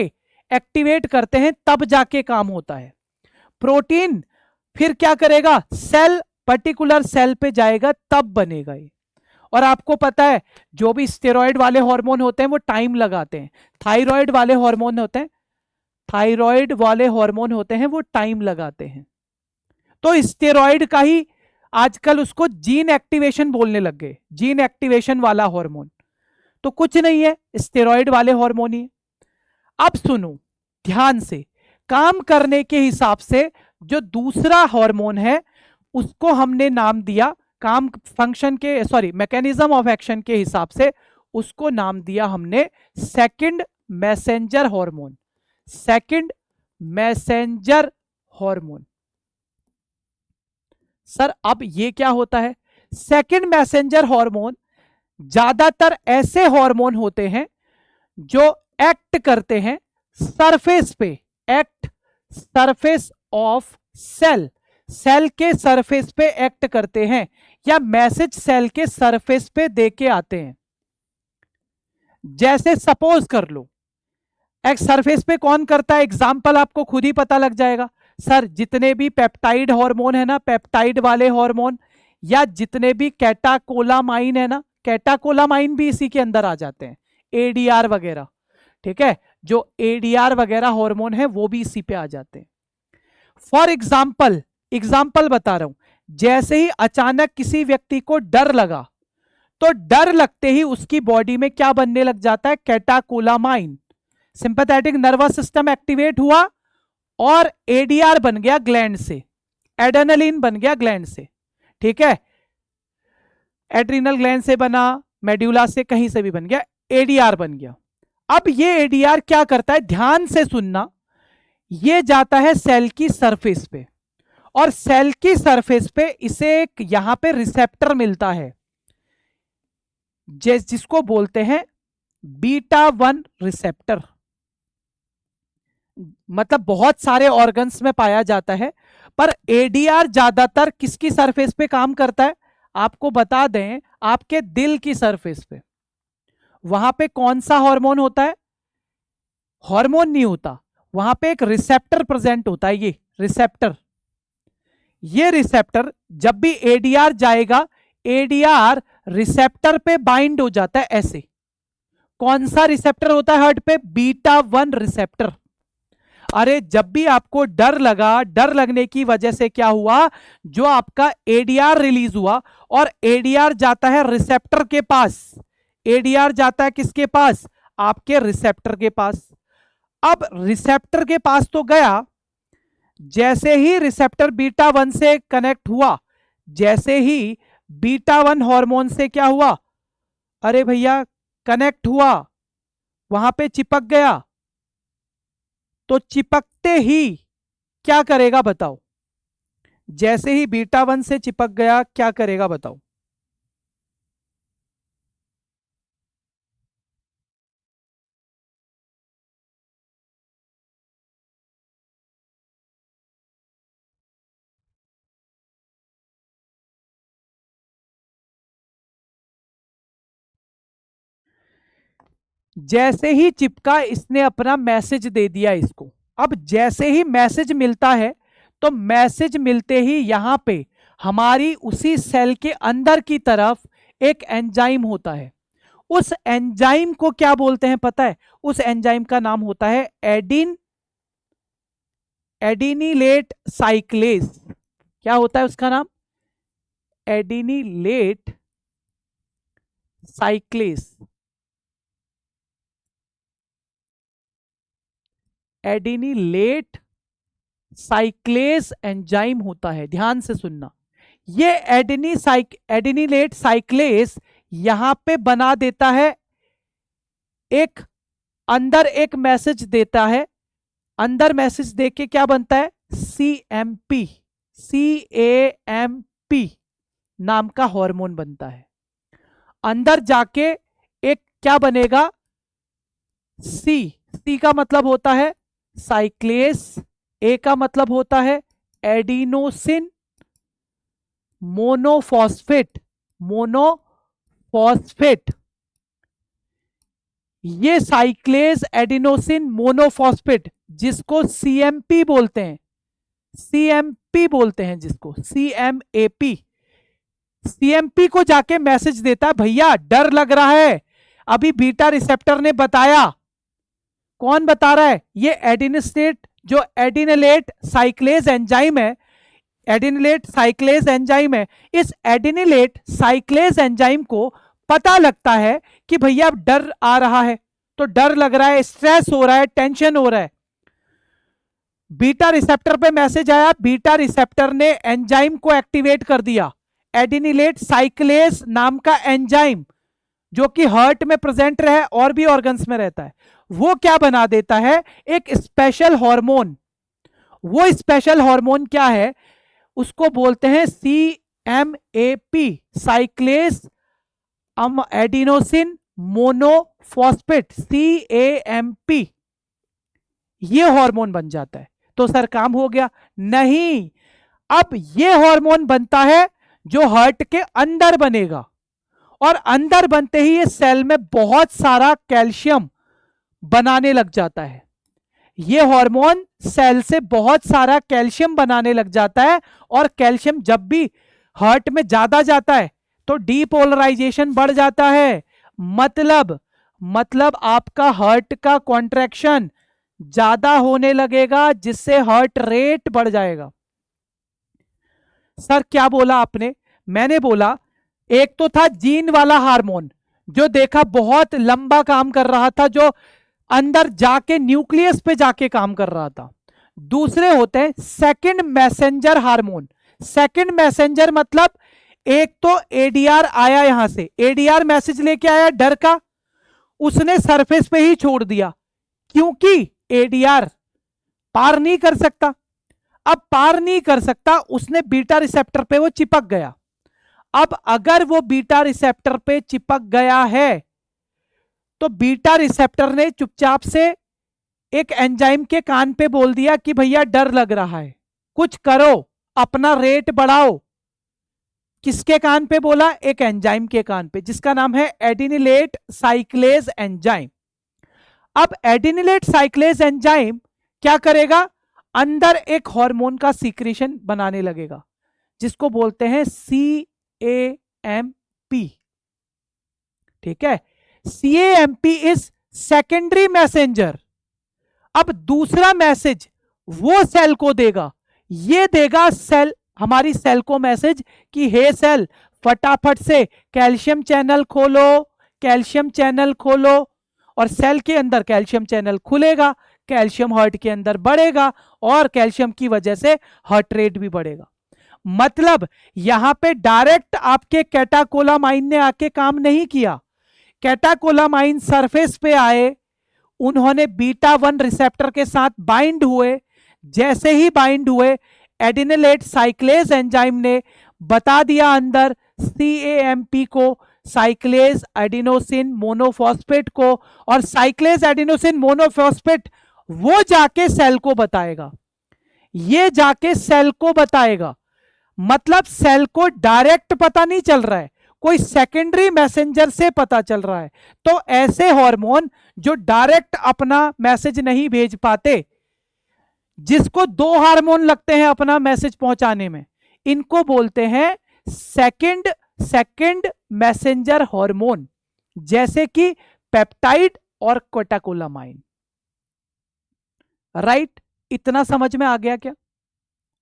एक्टिवेट करते हैं तब जाके काम होता है। प्रोटीन फिर क्या करेगा? सेल, पर्टिकुलर सेल पे जाएगा तब बनेगा ये। और आपको पता है जो भी स्टेरॉइड वाले हार्मोन होते हैं वो टाइम लगाते हैं, थायराइड वाले हार्मोन होते हैं वो टाइम लगाते हैं। तो स्टेरॉइड का ही आजकल उसको जीन एक्टिवेशन बोलने लग गए, जीन एक्टिवेशन वाला हार्मोन। तो कुछ नहीं है, स्टेरॉइड वाले हार्मोन ही है। अब सुनो ध्यान से, काम करने के हिसाब से जो दूसरा हार्मोन है उसको हमने नाम दिया, काम फंक्शन के मैकेनिज्म ऑफ एक्शन के हिसाब से उसको नाम दिया हमने second messenger hormone. Second messenger hormone. Sir अब ये क्या होता है? सेकंड मैसेंजर हार्मोन ज्यादातर ऐसे हार्मोन होते हैं जो एक्ट करते हैं सरफेस पे, एक्ट सरफेस ऑफ सेल के सरफेस पे एक्ट करते हैं, या मैसेज सेल के सरफेस पे देके आते हैं। जैसे सपोज कर लो, एक सरफेस पे कौन करता है, एग्जाम्पल आपको खुद ही पता लग जाएगा। सर जितने भी पेप्टाइड हार्मोन है ना, पेप्टाइड वाले हार्मोन, या जितने भी कैटाकोलामाइन है ना, कैटाकोलामाइन भी इसी के अंदर आ जाते हैं, एडीआर वगैरह। ठीक है, जो एडीआर वगैरह हार्मोन है वो भी इसी पे आ जाते हैं। फॉर एग्जाम्पल बता रहा हूं, जैसे ही अचानक किसी व्यक्ति को डर लगा, तो डर लगते ही उसकी बॉडी में क्या बनने लग जाता है? Catecholamine. Sympathetic nervous system activate हुआ और एडीआर बन गया ग्लैंड से, एड्रेनलिन बन गया ग्लैंड से। ठीक है, एड्रीनल ग्लैंड से बना, मेड्यूला से, कहीं से भी बन गया, एडीआर बन गया। अब ये एडीआर क्या करता है? ध्यान से सुनना, ये जाता है सेल की सरफेस पे, और सेल की सरफेस पे इसे एक यहां पे रिसेप्टर मिलता है जिसको बोलते हैं बीटा 1 रिसेप्टर। मतलब बहुत सारे ऑर्गन्स में पाया जाता है, पर एडीआर ज्यादातर किसकी सरफेस पे काम करता है? आपको बता दें, आपके दिल की सरफेस पे। वहां पे कौन सा हार्मोन होता है? हार्मोन नहीं होता, वहां पे एक रिसेप्टर प्रेजेंट होता है, ये रिसेप्टर जब भी एडीआर जाएगा, एडीआर रिसेप्टर पे बाइंड हो जाता है ऐसे। कौन सा रिसेप्टर होता है हार्ट पे? Beta 1 receptor. अरे जब भी आपको डर लगा, डर लगने की वजह से क्या हुआ? जो आपका एडीआर रिलीज हुआ, और एडीआर जाता है रिसेप्टर के पास। एडीआर जाता है किसके पास? आपके रिसेप्टर के पास। अब रिसेप्टर के पास तो गया, जैसे ही रिसेप्टर बीटा 1 से कनेक्ट हुआ, जैसे ही बीटा 1 हार्मोन से क्या हुआ, अरे भैया कनेक्ट हुआ, वहां पे चिपक गया, तो चिपकते ही क्या करेगा बताओ? जैसे ही बीटा 1 से चिपक गया क्या करेगा बताओ? जैसे ही चिपका, इसने अपना मैसेज दे दिया इसको। अब जैसे ही मैसेज मिलता है, तो मैसेज मिलते ही यहां पे हमारी उसी सेल के अंदर की तरफ एक एंजाइम होता है। उस एंजाइम को क्या बोलते हैं पता है? उस एंजाइम का नाम होता है एडिनिलेट साइक्लेज। क्या होता है उसका नाम? एडिनिलेट साइक्लेज। एडिनिलेट साइक्लेज एंजाइम होता है, ध्यान से सुनना। ये एडिनिलेट साइक्लेज यहां पे बना देता है, एक अंदर एक मैसेज देता है, अंदर मैसेज देके क्या बनता है? CMP, CAMP नाम का हार्मोन बनता है। अंदर जाके एक क्या बनेगा? सी का मतलब होता है साइक्लेस, ए का मतलब होता है एडिनोसिन मोनोफॉस्फेट, मोनोफॉस्फेट। ये साइक्लेस एडिनोसिन मोनोफॉस्फेट जिसको CMP बोलते हैं, CMP बोलते हैं जिसको, CMAP। CMP को जाके मैसेज देता है, भैया डर लग रहा है। अभी बीटा रिसेप्टर ने बताया, कौन बता रहा है? ये एडिनोसिन, जो एडिनिलेट साइक्लेज एंजाइम है, एडिनिलेट साइक्लेज एंजाइम है। इस एडिनिलेट साइक्लेज एंजाइम को पता लगता है कि भैया अब डर आ रहा है, तो डर लग रहा है, स्ट्रेस हो रहा है, टेंशन हो रहा है। बीटा रिसेप्टर पे मैसेज आया, बीटा रिसेप्टर ने एंजाइम को एक्टिवेट कर दिया। एडिनिलेट साइक्लेज नाम का एंजाइम जो कि हार्ट में प्रेजेंट रहे और भी ऑर्गन्स में रहता है, वो क्या बना देता है? एक स्पेशल हार्मोन। वो स्पेशल हार्मोन क्या है? उसको बोलते हैं CMAP, साइक्लेज एडिनोसिन मोनोफॉस्फेट, CAMP। ये हार्मोन बन जाता है, तो सर काम हो गया? नहीं, अब ये हार्मोन बनता है जो हार्ट के अंदर बनेगा, और अंदर बनते ही ये सेल में बहुत सारा कैल्शियम बनाने लग जाता है। ये हार्मोन सेल से बहुत सारा कैल्शियम बनाने लग जाता है, और कैल्शियम जब भी हार्ट में ज्यादा जाता है तो डीपोलराइजेशन बढ़ जाता है। मतलब आपका हार्ट का कॉन्ट्रैक्शन ज्यादा होने लगेगा, जिससे हार्ट रेट बढ़ जाएगा। सर क्या बोला आपने? मैंने बोला एक तो था जीन वाला हार्मोन जो देखा बहुत लंबा काम कर रहा था, जो अंदर जाके न्यूक्लियस पे जाके काम कर रहा था। दूसरे होते हैं second messenger hormone. Second messenger मतलब एक तो एडीआर आया, यहां से एडीआर मैसेज लेके आया डर का, उसने सरफेस पे ही छोड़ दिया, क्योंकि एडीआर पार नहीं कर सकता। अब पार नहीं कर सकता, उसने बीटा रिसेप्टर पे वो चिपक गया। अब अगर वो बीटा रिसेप्टर पे चिपक गया है, तो बीटा रिसेप्टर ने चुपचाप से एक एंजाइम के कान पे बोल दिया कि भैया डर लग रहा है, कुछ करो, अपना रेट बढ़ाओ। किसके कान पे बोला? एक एंजाइम के कान पे, जिसका नाम है एडिनिलेट साइक्लेज एंजाइम। अब एडिनिलेट साइक्लेज एंजाइम क्या करेगा? अंदर एक हार्मोन का सीक्रेशन बनाने लगेगा, जिसको बोलते हैं CAMP। ठीक है, CAMP इज सेकेंडरी मैसेंजर। अब दूसरा मैसेज वो सेल को देगा, ये देगा सेल, हमारी सेल को मैसेज कि हे सेल, फटाफट से कैल्शियम चैनल खोलो, कैल्शियम चैनल खोलो। और सेल के अंदर कैल्शियम चैनल खुलेगा, कैल्शियम हार्ट के अंदर बढ़ेगा, और कैल्शियम की वजह से हार्ट रेट भी बढ़ेगा। मतलब यहां पे डायरेक्ट आपके कैटाकोलामाइन ने आके काम नहीं किया। कैटाकोलामाइन सरफेस पे आए, उन्होंने बीटा 1 रिसेप्टर के साथ बाइंड हुए। जैसे ही बाइंड हुए, एडिनिलेट साइक्लेज एंजाइम ने बता दिया अंदर CAMP को, साइक्लेज एडिनोसिन मोनोफॉस्फेट को, और साइक्लेज एडिनोसिन मोनोफॉस्फेट वो जाके सेल को बताएगा, ये जाके सेल को बताएगा। मतलब सेल को डायरेक्ट पता नहीं चल रहा है, कोई सेकेंडरी मैसेंजर से पता चल रहा है। तो ऐसे हार्मोन जो डायरेक्ट अपना मैसेज नहीं भेज पाते, जिसको 2 हार्मोन लगते हैं अपना मैसेज पहुंचाने में, इनको बोलते हैं सेकंड मैसेंजर हार्मोन, जैसे कि पेप्टाइड और कैटाकोलामाइन। राइट, इतना समझ में आ गया क्या?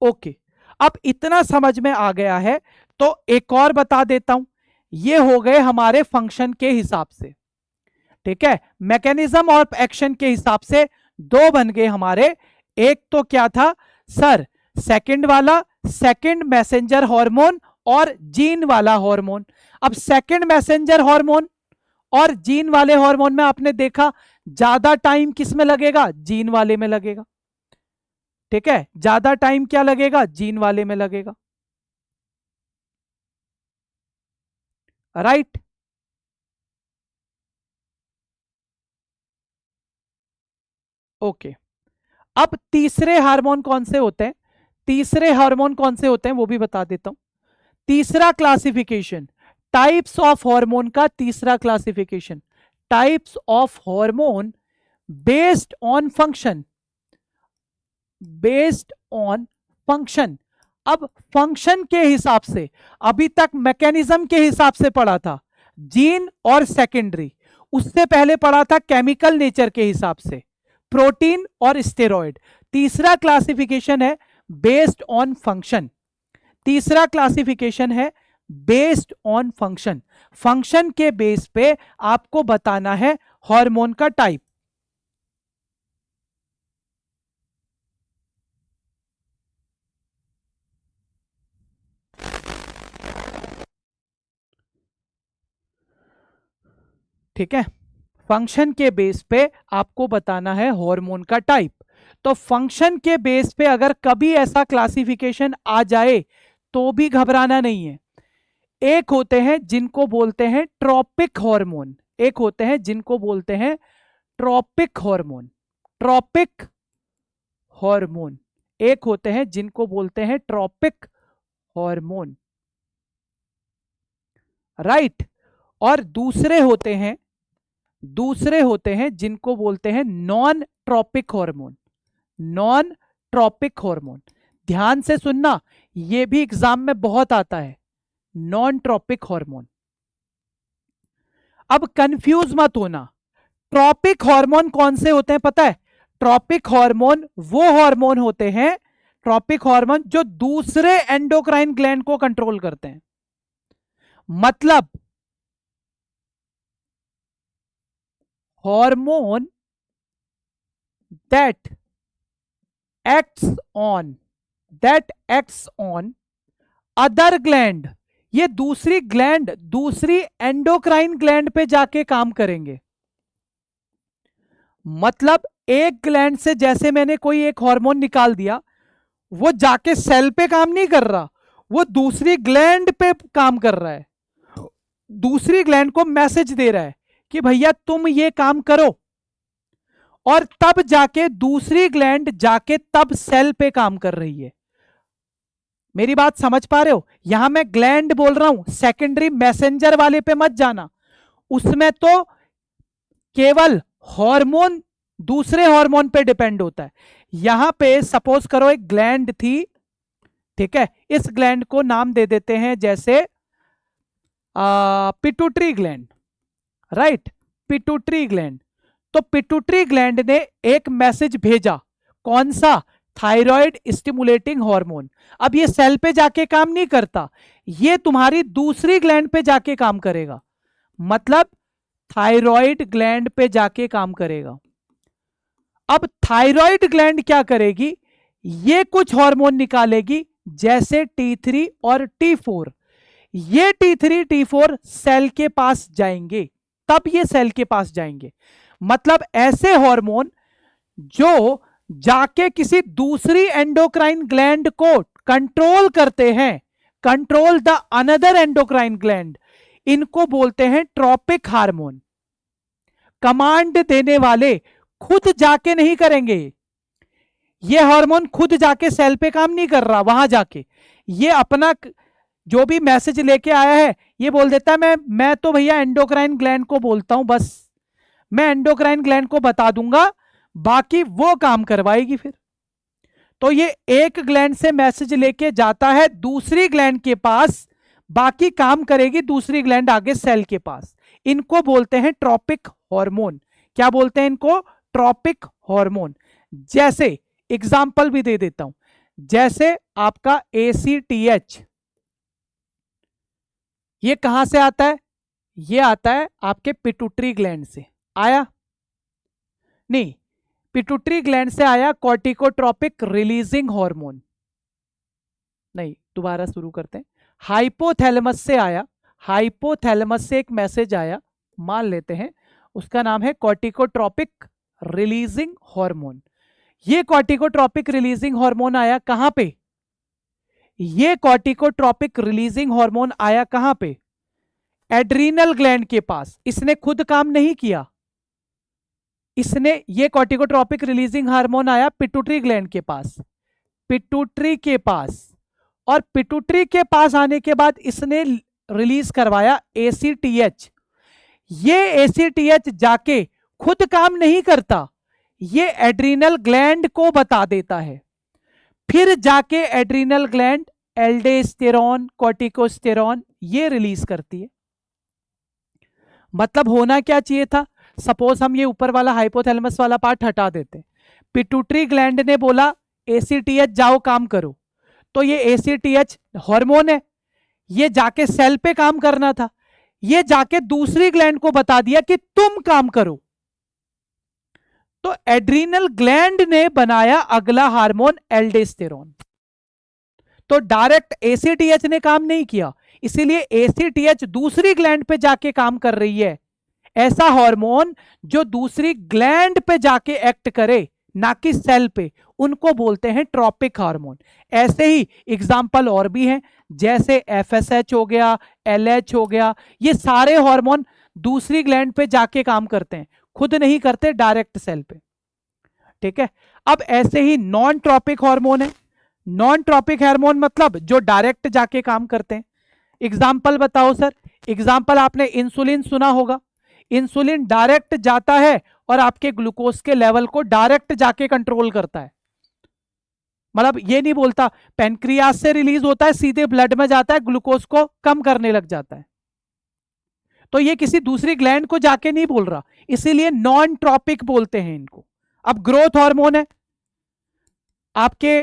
ओके, अब इतना समझ में आ गया है तो एक और बता देता हूं। ये हो गए हमारे फंक्शन के हिसाब से, ठीक है, मैकेनिज्म और एक्शन के हिसाब से 2 बन गए हमारे। एक तो क्या था सर, सेकंड वाला, सेकंड मैसेंजर हार्मोन और जीन वाला हार्मोन। अब सेकंड मैसेंजर हार्मोन और जीन वाले हार्मोन में आपने देखा ज्यादा टाइम किस में लगेगा, जीन वाले में लगेगा। ठीक है, ज्यादा टाइम क्या लगेगा, जीन वाले में लगेगा। Right, okay. अब तीसरे हार्मोन कौन से होते हैं, तीसरे हार्मोन कौन से होते हैं वो भी बता देता हूं। तीसरा क्लासिफिकेशन, टाइप्स ऑफ हार्मोन का तीसरा classification, types of hormone based on function, based on function. अब फंक्शन के हिसाब से, अभी तक मैकेनिज्म के हिसाब से पढ़ा था, जीन और सेकेंडरी, उससे पहले पढ़ा था केमिकल नेचर के हिसाब से, प्रोटीन और स्टेरॉइड। तीसरा क्लासिफिकेशन है बेस्ड ऑन फंक्शन, तीसरा क्लासिफिकेशन है बेस्ड ऑन फंक्शन। फंक्शन के बेस पे आपको बताना है हार्मोन का टाइप। ठीक है, फंक्शन के बेस पे आपको बताना है हार्मोन का टाइप। तो फंक्शन के बेस पे अगर कभी ऐसा क्लासिफिकेशन आ जाए तो भी घबराना नहीं है। एक होते हैं जिनको बोलते हैं ट्रॉपिक हार्मोन, एक होते हैं जिनको बोलते हैं ट्रॉपिक हार्मोन, ट्रॉपिक हार्मोन, एक होते हैं जिनको बोलते हैं ट्रॉपिक हार्मोन। राइट, और दूसरे होते हैं, दूसरे होते हैं जिनको बोलते हैं non tropic hormone, non tropic hormone. ध्यान से सुनना, यह भी एग्जाम में बहुत आता है, नॉन ट्रॉपिक हार्मोन। अब कंफ्यूज मत होना, ट्रॉपिक हार्मोन कौन से होते हैं पता है? ट्रॉपिक हार्मोन वो हार्मोन होते हैं, ट्रॉपिक हार्मोन जो दूसरे एंडोक्राइन ग्लैंड को कंट्रोल करते हैं। मतलब hormone that acts on, that acts on other gland, ये दूसरी ग्लैंड, दूसरी एंडोक्राइन ग्लैंड पे जाके काम करेंगे। मतलब एक ग्लैंड से जैसे मैंने कोई एक हार्मोन निकाल दिया, वो जाके सेल पे काम नहीं कर रहा, वो दूसरी ग्लैंड पे काम कर रहा है, दूसरी ग्लैंड को मैसेज दे रहा है कि भैया तुम ये काम करो, और तब जाके दूसरी ग्लैंड जाके तब सेल पे काम कर रही है। मेरी बात समझ पा रहे हो? यहां मैं ग्लैंड बोल रहा हूं, सेकेंडरी मैसेंजर वाले पे मत जाना, उसमें तो केवल हार्मोन दूसरे हार्मोन पे डिपेंड होता है। यहां पे सपोज करो एक ग्लैंड थी, ठीक है, इस ग्लैंड को नाम दे देते हैं जैसे pituitary gland, right, pituitary gland. तो पिट्यूटरी ग्लैंड ने एक मैसेज भेजा, कौन सा? Thyroid stimulating hormone. अब ये सेल पे जाके काम नहीं करता, ये तुम्हारी दूसरी ग्लैंड पे जाके काम करेगा, मतलब थायराइड ग्लैंड पे जाके काम करेगा। अब थायराइड ग्लैंड क्या करेगी? ये कुछ हार्मोन निकालेगी जैसे T3 और T4, ये T3 T4 सेल के पास जाएंगे, तब ये सेल के पास जाएंगे। मतलब ऐसे हार्मोन जो जाके किसी दूसरी एंडोक्राइन ग्लैंड को कंट्रोल करते हैं, control the another endocrine gland, इनको बोलते हैं ट्रॉपिक हार्मोन। कमांड देने वाले खुद जाके नहीं करेंगे, ये हार्मोन खुद जाके सेल पे काम नहीं कर रहा, वहां जाके ये अपना जो भी मैसेज लेके आया है ये बोल देता है मैं तो भैया एंडोक्राइन ग्लैंड को बोलता हूं, बस मैं एंडोक्राइन ग्लैंड को बता दूंगा, बाकी वो काम करवाएगी फिर। तो ये एक ग्लैंड से मैसेज लेके जाता है दूसरी ग्लैंड के पास, बाकी काम करेगी दूसरी ग्लैंड आगे सेल के पास। इनको बोलते हैं ट्रॉपिक हार्मोन। क्या बोलते हैं इनको? Tropic hormone. जैसे एग्जाम्पल भी दे देता हूं, जैसे आपका ACTH, ये कहां से आता है? ये आता है आपके पिट्यूटरी ग्लैंड से। आया नहीं, पिट्यूटरी ग्लैंड से आया कॉर्टिकोट्रोपिक रिलीजिंग हार्मोन। नहीं, दोबारा शुरू करते हैं। हाइपोथैलेमस से आया, हाइपोथैलेमस से एक मैसेज आया, मान लेते हैं उसका नाम है कॉर्टिकोट्रोपिक रिलीजिंग हार्मोन। ये कॉर्टिकोट्रोपिक रिलीजिंग हार्मोन आया कहां पे? ये कॉर्टिकोट्रोपिक रिलीजिंग हार्मोन आया कहां पे? एड्रीनल ग्लैंड के पास। इसने खुद काम नहीं किया, इसने ये कॉर्टिकोट्रोपिक रिलीजिंग हार्मोन आया पिट्यूटरी ग्लैंड के पास, पिट्यूटरी के पास, और पिट्यूटरी के पास आने के बाद इसने रिलीज करवाया ACTH। ये ACTH जाके खुद काम नहीं करता, ये एड्रीनल ग्लैंड को बता देता है, फिर जाके एड्रीनल ग्लैंड एल्डोस्टेरोन, कॉर्टिकोस्टेरोन ये रिलीज करती है। मतलब होना क्या चाहिए था? सपोज हम ये ऊपर वाला हाइपोथैलेमस वाला पार्ट हटा देते, पिट्यूटरी ग्लैंड ने बोला ACTH जाओ काम करो, तो ये ACTH हार्मोन है, ये जाके सेल पे काम करना था, ये जाके दूसरी ग्लैंड को बता दिया कि तुम काम करो। तो एड्रीनल ग्लैंड ने बनाया अगला हार्मोन एल्डोस्टेरोन। तो डायरेक्ट ACTH ने काम नहीं किया, इसीलिए ACTH दूसरी ग्लैंड पे जाके काम कर रही है। ऐसा हार्मोन जो दूसरी ग्लैंड पे जाके एक्ट करे, ना कि सेल पे, उनको बोलते हैं ट्रॉपिक हार्मोन। ऐसे ही एग्जाम्पल और भी हैं, जैसे FSH हो गया, LH हो गया, ये सारे हार्मोन दूसरी ग्लैंड पे जाके काम करते हैं, खुद नहीं करते, डायरेक्ट सेल पे। ठीक है। अब ऐसे ही नॉन ट्रॉपिक हार्मोन है। नॉन ट्रॉपिक हार्मोन मतलब जो डायरेक्ट जाके काम करते हैं। एग्जाम्पल बताओ सर। एग्जाम्पल आपने इंसुलिन सुना होगा, इंसुलिन डायरेक्ट जाता है और आपके ग्लूकोज के लेवल को डायरेक्ट जाके कंट्रोल करता है। मतलब ये नहीं बोलता पैनक्रियास से रिलीज होता है, सीधे ब्लड में जाता है, ग्लूकोज को कम करने लग जाता है। तो ये किसी दूसरी ग्लैंड को जाके नहीं बोल रहा, इसीलिए नॉन ट्रॉपिक बोलते हैं इनको। अब ग्रोथ हार्मोन है आपके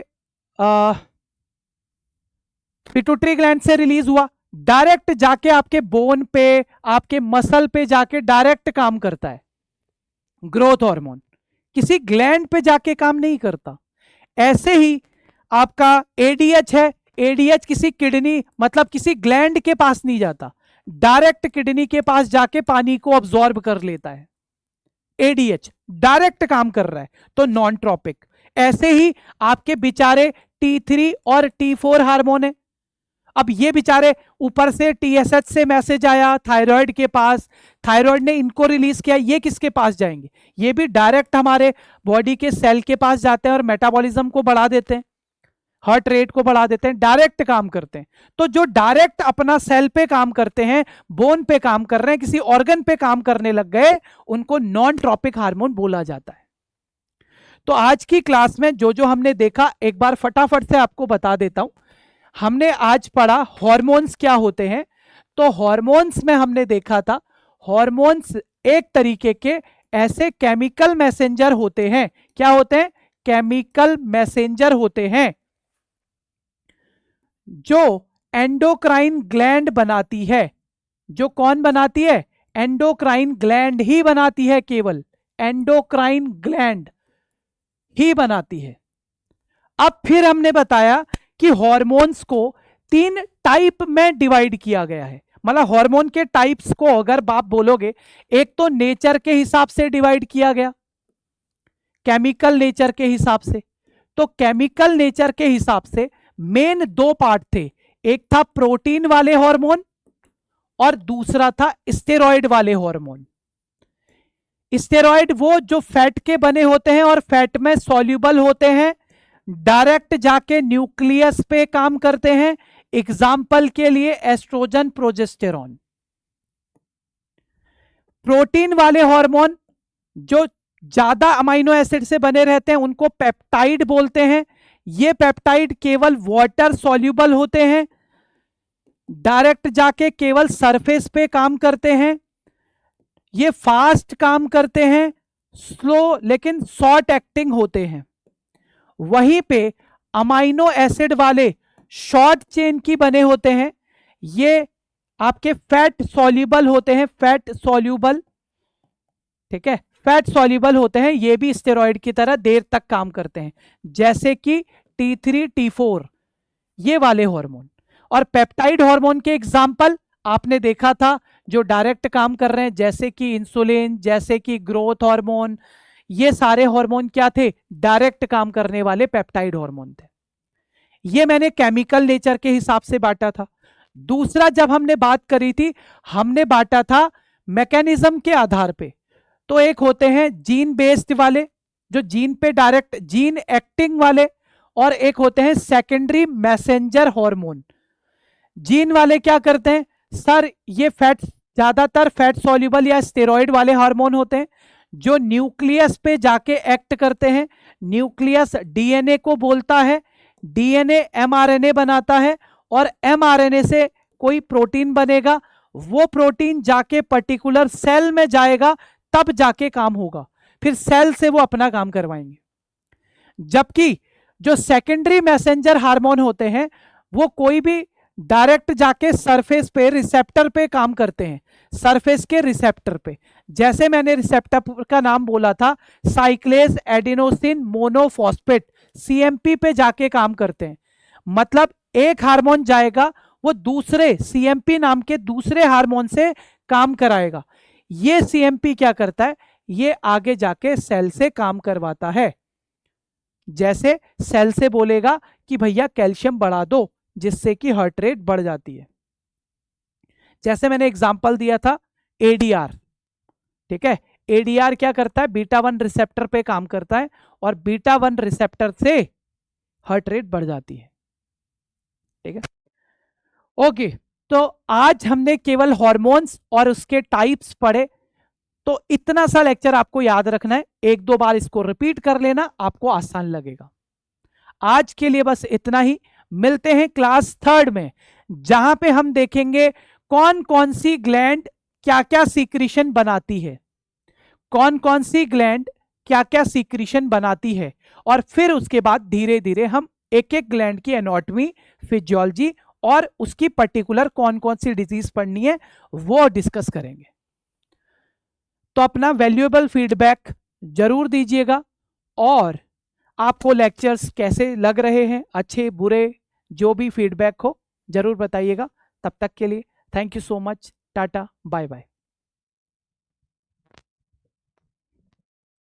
पिट्यूटरी ग्लैंड से रिलीज हुआ, डायरेक्ट जाके आपके बोन पे, आपके मसल पे जाके डायरेक्ट काम करता है। ग्रोथ हार्मोन किसी ग्लैंड पे जाके काम नहीं करता। ऐसे ही आपका ADH है, ADH किसी किडनी मतलब किसी ग्लैंड के पास नहीं जाता, डायरेक्ट किडनी के पास जाके पानी को अब्सॉर्ब कर लेता है। ADH डायरेक्ट काम कर रहा है, तो नॉन ट्रॉपिक। ऐसे ही आपके बेचारे T3 और T4 हार्मोन है। अब ये बेचारे ऊपर से TSH से मैसेज आया थायराइड के पास, थायराइड ने इनको रिलीज किया, ये किसके पास जाएंगे? ये भी डायरेक्ट हमारे बॉडी के सेल के पास जाते हैं और मेटाबॉलिज्म को बढ़ा देते हैं, हार्ट रेट को बढ़ा देते हैं, डायरेक्ट काम करते हैं। तो जो डायरेक्ट अपना सेल पे काम करते हैं, बोन पे काम कर रहे हैं, किसी ऑर्गन पे काम करने लग गए, उनको नॉन ट्रॉपिक हार्मोन बोला जाता है। तो आज की क्लास में जो जो हमने देखा एक बार फटाफट से आपको बता देता हूं। हमने आज पढ़ा हार्मोन्स क्या होते हैं। तो हार्मोन्स में हमने देखा था हार्मोन्स एक तरीके के ऐसे केमिकल मैसेंजर होते हैं। क्या होते हैं? केमिकल मैसेंजर होते हैं जो एंडोक्राइन ग्लैंड बनाती है। जो कौन बनाती है? एंडोक्राइन ग्लैंड ही बनाती है, केवल एंडोक्राइन ग्लैंड ही बनाती है। अब फिर हमने बताया कि हार्मोन्स को 3 टाइप में डिवाइड किया गया है। मतलब हार्मोन के टाइप्स को अगर आप बोलोगे, एक तो नेचर के हिसाब से डिवाइड किया गया, केमिकल नेचर के हिसाब से। तो केमिकल नेचर के हिसाब से मेन 2 पार्ट थे, एक था प्रोटीन वाले हार्मोन और दूसरा था स्टेरॉयड वाले हार्मोन। स्टेरॉयड वो जो फैट के बने होते हैं और फैट में सॉल्युबल होते हैं, डायरेक्ट जाके न्यूक्लियस पे काम करते हैं। एग्जाम्पल के लिए एस्ट्रोजन, प्रोजेस्टेरॉन। प्रोटीन वाले हार्मोन जो ज्यादा अमाइनो एसिड से बने रहते हैं उनको पेप्टाइड बोलते हैं। ये पेप्टाइड केवल वाटर सॉल्युबल होते हैं, डायरेक्ट जाके केवल सरफेस पे काम करते हैं। ये फास्ट काम करते हैं, स्लो लेकिन शॉर्ट एक्टिंग होते हैं। वहीं पे अमाइनो एसिड वाले शॉर्ट चेन की बने होते हैं, ये आपके फैट सॉल्युबल होते हैं, फैट सॉल्युबल, ठीक है, फैट सॉल्युबल होते हैं। ये भी स्टेरॉयड की तरह देर तक काम करते हैं, जैसे कि T3, T4 ये वाले हार्मोन। और पेप्टाइड हार्मोन के एग्जाम्पल आपने देखा था जो डायरेक्ट काम कर रहे हैं, जैसे कि इंसुलिन, जैसे कि ग्रोथ हार्मोन, ये सारे हार्मोन क्या थे, डायरेक्ट काम करने वाले पेप्टाइड हार्मोन थे। ये मैंने केमिकल नेचर के हिसाब से बांटा था। दूसरा जब हमने बात करी थी, हमने बांटा था मैकेनिज्म के आधार पे। तो एक होते हैं जीन बेस्ड वाले, जो जीन पे डायरेक्ट, जीन एक्टिंग वाले, और एक होते हैं सेकेंडरी मैसेंजर हार्मोन। जीन वाले क्या करते हैं, सर ये फैट, ज्यादातर फैट सॉल्युबल या स्टेरॉयड वाले हार्मोन होते हैं जो न्यूक्लियस पे जाके एक्ट करते हैं। न्यूक्लियस डीएनए को बोलता है, डीएनए एमआरएनए बनाता है, और एमआरएनए से कोई प्रोटीन बनेगा। वो प्रोटीन जाके पर्टिकुलर सेल में जाएगा, तब जाके काम होगा, फिर सेल से वो अपना काम करवाएंगे। जबकि जो सेकेंडरी मैसेंजर हार्मोन होते हैं वो कोई भी डायरेक्ट जाके सरफेस पे, रिसेप्टर पे काम करते हैं, सरफेस के रिसेप्टर पे। जैसे मैंने रिसेप्टर का नाम बोला था, साइक्लेज एडिनोसिन मोनोफॉस्फेट, सीएमपी पे जाके काम करते हैं। मतलब एक हार्मोन जाएगा, वो दूसरे सीएमपी नाम के दूसरे हार्मोन से काम कराएगा। ये सीएमपी क्या करता है, ये आगे जाके सेल से काम करवाता है। जैसे सेल से बोलेगा कि भैया कैल्शियम बढ़ा दो, जिससे कि हार्ट रेट बढ़ जाती है। जैसे मैंने एग्जांपल दिया था एडीआर, ठीक है, एडीआर क्या करता है, बीटा 1 रिसेप्टर पे काम करता है, और बीटा 1 रिसेप्टर से हार्ट रेट बढ़ जाती है, ठीक है। ओके, तो आज हमने केवल हार्मोन्स और उसके टाइप्स पढ़े। तो इतना सा लेक्चर आपको याद रखना है, 1-2 बार इसको रिपीट कर लेना, आपको आसान लगेगा। आज के लिए बस इतना ही। मिलते हैं क्लास 3 में, जहां पे हम देखेंगे कौन कौन सी ग्लैंड क्या क्या सीक्रेशन बनाती है, कौन कौन सी ग्लैंड क्या क्या सीक्रेशन बनाती है, और फिर उसके बाद धीरे धीरे हम एक एक ग्लैंड की एनाटॉमी, फिजियोलॉजी और उसकी पर्टिकुलर कौन कौन सी डिजीज पढ़नी है वो डिस्कस करेंगे। तो अपना वैल्यूएबल फीडबैक जरूर दीजिएगा, और आपको लेक्चर्स कैसे लग रहे हैं, अच्छे बुरे, जो भी फीडबैक हो जरूर बताइएगा। तब तक के लिए thank you so much, tata, bye bye.